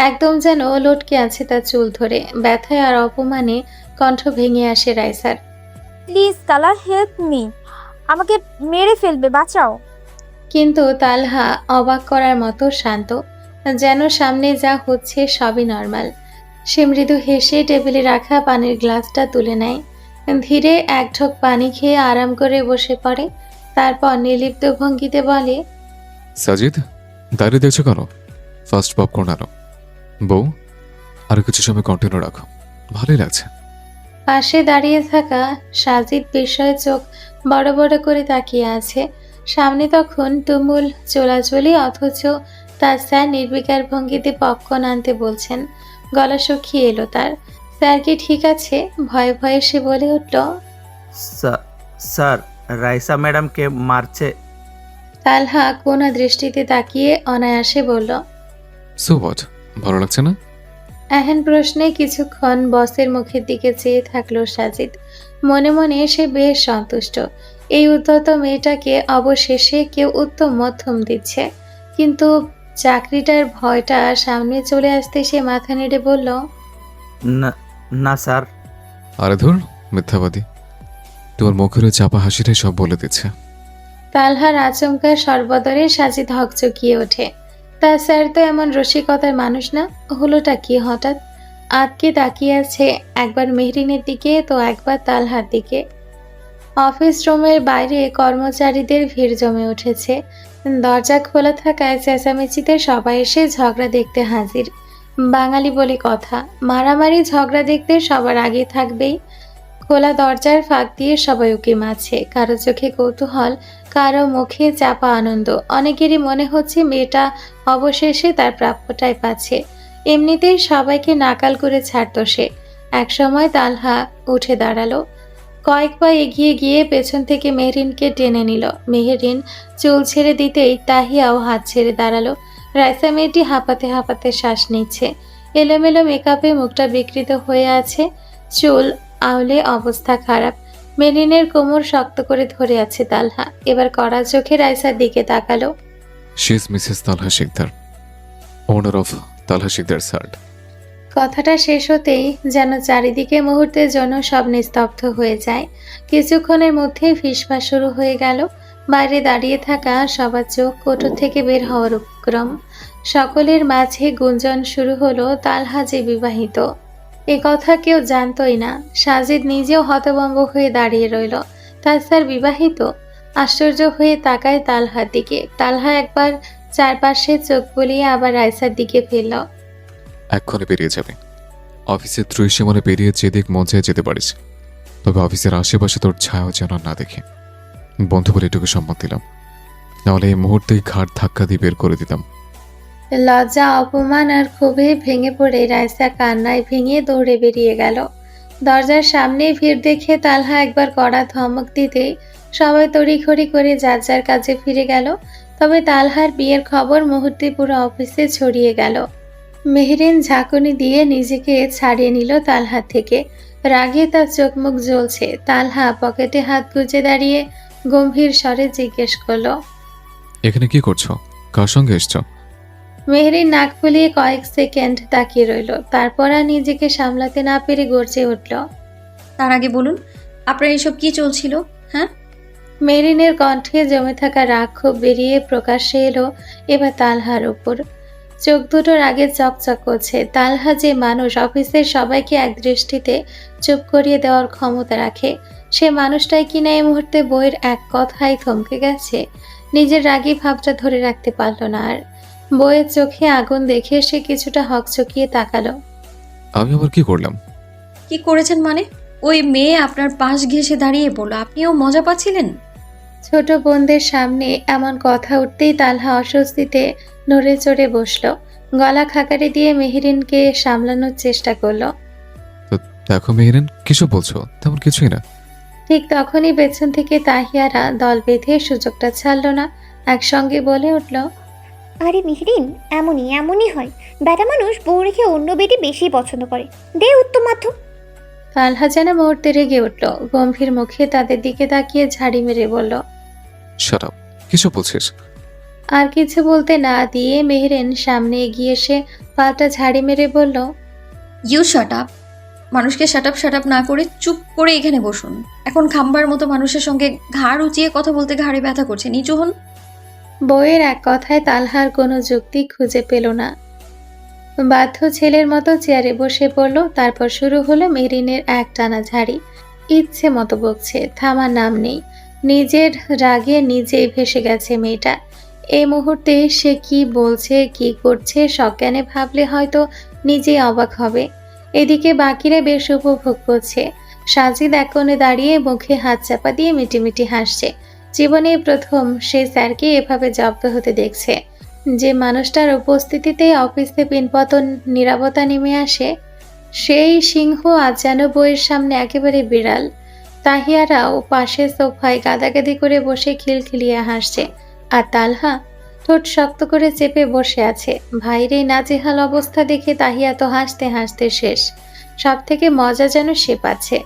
একদম যেন লটকে আছে তার চুল ধরে। ব্যথায় আর অপমানে কণ্ঠ ভেঙে আসে রাইসার। প্লিজ তালা, হেল্প মি, আমাকে মেরে ফেলবে, বাঁচাও। কিন্তু তালহা অবাক করার মতো শান্ত, যেন সামনে যা হচ্ছে সবই নর্মাল। সে মৃদু হেসে টেবিলে রাখা পানির গ্লাসটা তুলে নেয়, ধীরে এক ঢোক পানি খেয়ে আরাম করে বসে পড়ে। তারপর নির্লিপ্ত ভঙ্গিতে বলে, সাজিদ, দাঁড়িয়ে দেখছো কেন? ফার্স্ট পপকর্ন আনো। বউ, আর কিছু সময় কন্টিনিউ রাখো, ভালোই লাগছে। পাশে দাঁড়িয়ে থাকা সাজিদ বিস্ময়ে চোখ বড় বড় করে তাকিয়ে আছে। সামনে তখন তুমুল চোলাচলি, অথচ তার স্যার নির্বিকার ভঙ্গিতে পপকর্ন আনতে বলছেন। গলা শুকিয়ে এলো তার। স্যার কি ঠিক আছে? ভয়ে ভয়ে সে বলে উঠল, স্যার, রাইসা ম্যাডামকে মারছে। তালহা কোন দৃষ্টিতে তাকিয়ে অনায়াসে বলল, সো হোয়াট, ভালো লাগছে না? এহেন প্রশ্নে কিছুক্ষণ বসের মুখের দিকে চেয়ে থাকলো সাজিদ। মনে মনে সে বেশ সন্তুষ্ট। এই উদ্ধত মেয়েটাকে অবশেষে কেউ উত্তম মধ্যম দিচ্ছে। কিন্তু চাকরিটার ভয়টা সামনে চলে আসতে সে মাথা নেড়ে বলল, না না স্যার। আরে ধুর, মিথ্যাবাদী। তোমার মুখের ওই চাপা হাসিটাই সব বলে দিচ্ছে। তালহার আচমকা সর্বদরে সাজিদ হকচকিয়ে ওঠে। তা স্যার তো এমন রসিকতার মানুষ না, হলোটা কি হঠাৎ? আটকে তাকিয়ে আছে একবার মেহরিনের দিকে তো একবার তালহার দিকে। অফিস রুমের বাইরে কর্মচারীদের ভিড় জমে উঠেছে। দরজা খোলা থাকায় চেঁচামেচিতে সবাই এসে ঝগড়া দেখতে হাজির। বাঙালি বলে কথা, মারামারি ঝগড়া দেখতে সবার আগে থাকবেই। খোলা দরজার ফাঁক দিয়ে সবাই উকি মারছে, কারো চোখে কৌতূহল, কারো মুখে চাপা আনন্দ। অনেকেরই মনে হচ্ছে মেয়েটা অবশেষে তার প্রাপ্যটাই পাচ্ছে। এমনিতেই সবাইকে নাকাল করে ছাড়তো সে। একসময় তালহা উঠে দাঁড়ালো, কয়েক পা এগিয়ে গিয়ে পেছন থেকে মেহরিনকে টেনে নিল। মেহরিন চুল ছেড়ে দিতেই তাহিয়াও হাত ছেড়ে দাঁড়ালো। রাইসা মেয়েটি হাঁপাতে হাঁপাতে শ্বাস নিচ্ছে। এলোমেলো মেকআপে মুখটা বিকৃত হয়ে আছে, চুল আউলে অবস্থা খারাপ। মেরিনের কোমর শক্ত করে ধরে আছে তালহা। এবার কড়া চোখে রাইসার দিকে তাকালো। She is Mrs Talha Sikdar, owner of Talha Sikdar shirt. কথাটা শেষ হতেই যেন চারিদিকে মুহূর্তের জন্য সব নিস্তব্ধ হয়ে যায়। কিছুক্ষণের মধ্যেই ফিসফাস শুরু হয়ে গেল। বাইরে দাঁড়িয়ে থাকা সবার চোখ কোটর থেকে বের হওয়ার উপক্রম। সকলের মাঝে গুঞ্জন শুরু হলো তালহা যে বিবাহিত। এ কথা কেউ জানতই না। সাজিদ নিজেও হতভম্ব হয়ে দাঁড়িয়ে রইল। তার স্যার বিবাহিত? আশ্চর্য হয়ে তাকায় তালহার দিকে। তালহা একবার চারপাশে চোখ বুলিয়ে আবার রাইসার দিকে ফিরল। এক্ষণে বেরিয়ে যাবে। অফিসের ত্রিসীমানে পেরিয়ে যেদিক মঞ্চে যেতে পারিস, তবে অফিসের আশেপাশে তোর ছায়াও যেন না দেখে। বন্ধু বলে এটুকু সম্মত দিলাম, নাহলে এই মুহূর্তেই ঘাট ধাক্কা দিয়ে বের করে দিতাম। লজ্জা, অপমান আর ক্ষোভে ভেঙে পড়ে রাইসা কান্নায় ভেঙে দৌড়ে বেরিয়ে গেল। দরজার সামনে ভিড় দেখে তালহা একবার কড়া ধমক দিতে সবাই তড়িঘড়ি করে যার যার কাজে ফিরে গেল। তবে তালহার বিয়ের খবর মুহূর্তে পুরো অফিসে ছড়িয়ে গেল। মেহরিন ঝাঁকুনি দিয়ে নিজেকে ছাড়িয়ে নিল তালহার থেকে। রাগে তার চোখ মুখ জ্বলছে। তালহা পকেটে হাত গুজে দাঁড়িয়ে গম্ভীর স্বরে জিজ্ঞেস করলো, এখানে কি করছো? কার সঙ্গে এসছো? মেহরিন নাক ফুলিয়ে কয়েক সেকেন্ড তাকিয়ে রইল। তারপর আর নিজেকে সামলাতে না পেরে গর্জে উঠল, তার আগে বলুন, আপনার এসব কি চলছিল? হ্যাঁ, মেহরিনের কণ্ঠে জমে থাকা রাগ খুব বেরিয়ে প্রকাশ্যে এলো এবার তালহার উপর। চোখ দুটোর আগে চকচক করছে। তালহা যে মানুষ অফিসের সবাইকে এক দৃষ্টিতে চুপ করিয়ে দেওয়ার ক্ষমতা রাখে, সে মানুষটাই কিনা এই মুহূর্তে বইয়ের এক কথায় থমকে গেছে। নিজের রাগী ভাবটা ধরে রাখতে পারল না আর। বইয়ের চোখে আগুন দেখে সে কিছুটা হকচকিয়ে তাকালো। আমি আবার কি করলাম? কি করেছেন মানে? ওই মেয়ে আপনার পাশ ঘেঁষে দাঁড়িয়ে বলল, আপনিও মজা পাচ্ছিলেন? ছোট বোনদের সামনে এমন কথা উঠতেই তালহা অস্বস্তিতে নড়ে চড়ে বসলো। গলা খাকারি দিয়ে মেহরিনকে সামলানোর চেষ্টা করলো। তো দেখো মেহরিন, কিছু বলছো? তেমন কিছুই না। ঠিক তখনই পেছন থেকে তাহিয়ারা দল বেঁধে সুযোগটা ছাড়লো না। একসঙ্গে বলে উঠল, আরে মেহরিন, এমনই এমনই হয়। বেটা মানুষ বউ রেখে অন্য বেটি বেশি পছন্দ করে। দে উত্তম মাধ্যম। তালহা যেন মুহূর্তে রেগে উঠল। গম্ভীর মুখে তাদের দিকে তাকিয়ে ঝাড়ি মেরে বলল, শাট আপ। কিছু বলছিস? আর কিছু বলতে না দিয়ে মেহরিন সামনে এগিয়ে এসে পাল্টা ঝাড়ি মেরে বলল, ইউ শাট আপ। মানুষকে শাট আপ না করে চুপ করে এখানে বসুন। এখন খাম্বার মতো মানুষের সঙ্গে ঘাড় উঁচিয়ে কথা বলতে ঘাড়ে ব্যথা করছে, নিচু হন। বইয়ের এক কথায় তালহার কোনো যুক্তি খুঁজে পেল না। বাধ্য ছেলের মতো চেয়ারে বসে পড়ল। তারপর শুরু হলো মেহরিনের এক টানা ঝাড়ি। ইচ্ছে মতো বকছে, থামার নাম নেই। নিজের রাগে নিজেই ভেসে গেছে মেয়েটা। এই মুহূর্তে সে কি বলছে, কি করছে সজ্ঞানে ভাবলে হয়তো নিজেই অবাক হবে। এদিকে বাকিরা বেশ উপভোগ করছে। সাজিদ এক কোণে দাঁড়িয়ে মুখে হাত চাপা দিয়ে মিটিমিটি হাসছে। জীবনে প্রথম সে স্যারকে এভাবে জব্দ হতে দেখছে। যে মানুষটার উপস্থিতিতে অফিসে পিনপতন নীরবতা নেমে আসে, সেই সিংহ আজ যেন বইয়ের সামনে একেবারে বিড়াল। তাহিয়ারাও পাশে সোফায় গাদাগাদি করে বসে খিলখিলিয়ে হাসছে। আর তালহা ঠোঁট শক্ত করে চেপে বসে আছে। ভাইয়ের এই নাজেহাল অবস্থা দেখে তাহিয়া তো হাসতে হাসতে শেষ। সব থেকে মজা যেন সে পাচ্ছে।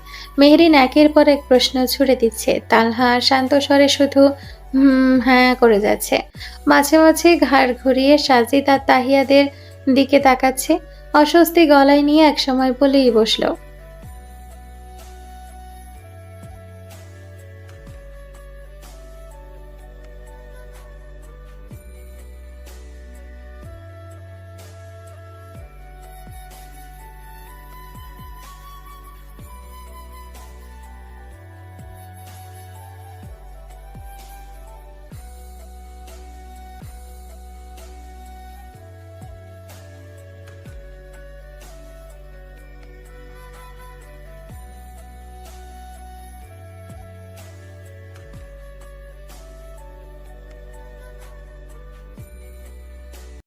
মেহরিন একের পর এক প্রশ্ন ছুড়ে দিচ্ছে। তালহা শান্ত স্বরে শুধু হ্যাঁ করে যাচ্ছে। মাঝে মাঝে ঘাড় ঘুরিয়ে সাজিদ আর তাহিয়াদের দিকে তাকাচ্ছে। অস্বস্তি গলায় নিয়ে একসময় বলেই বসলো,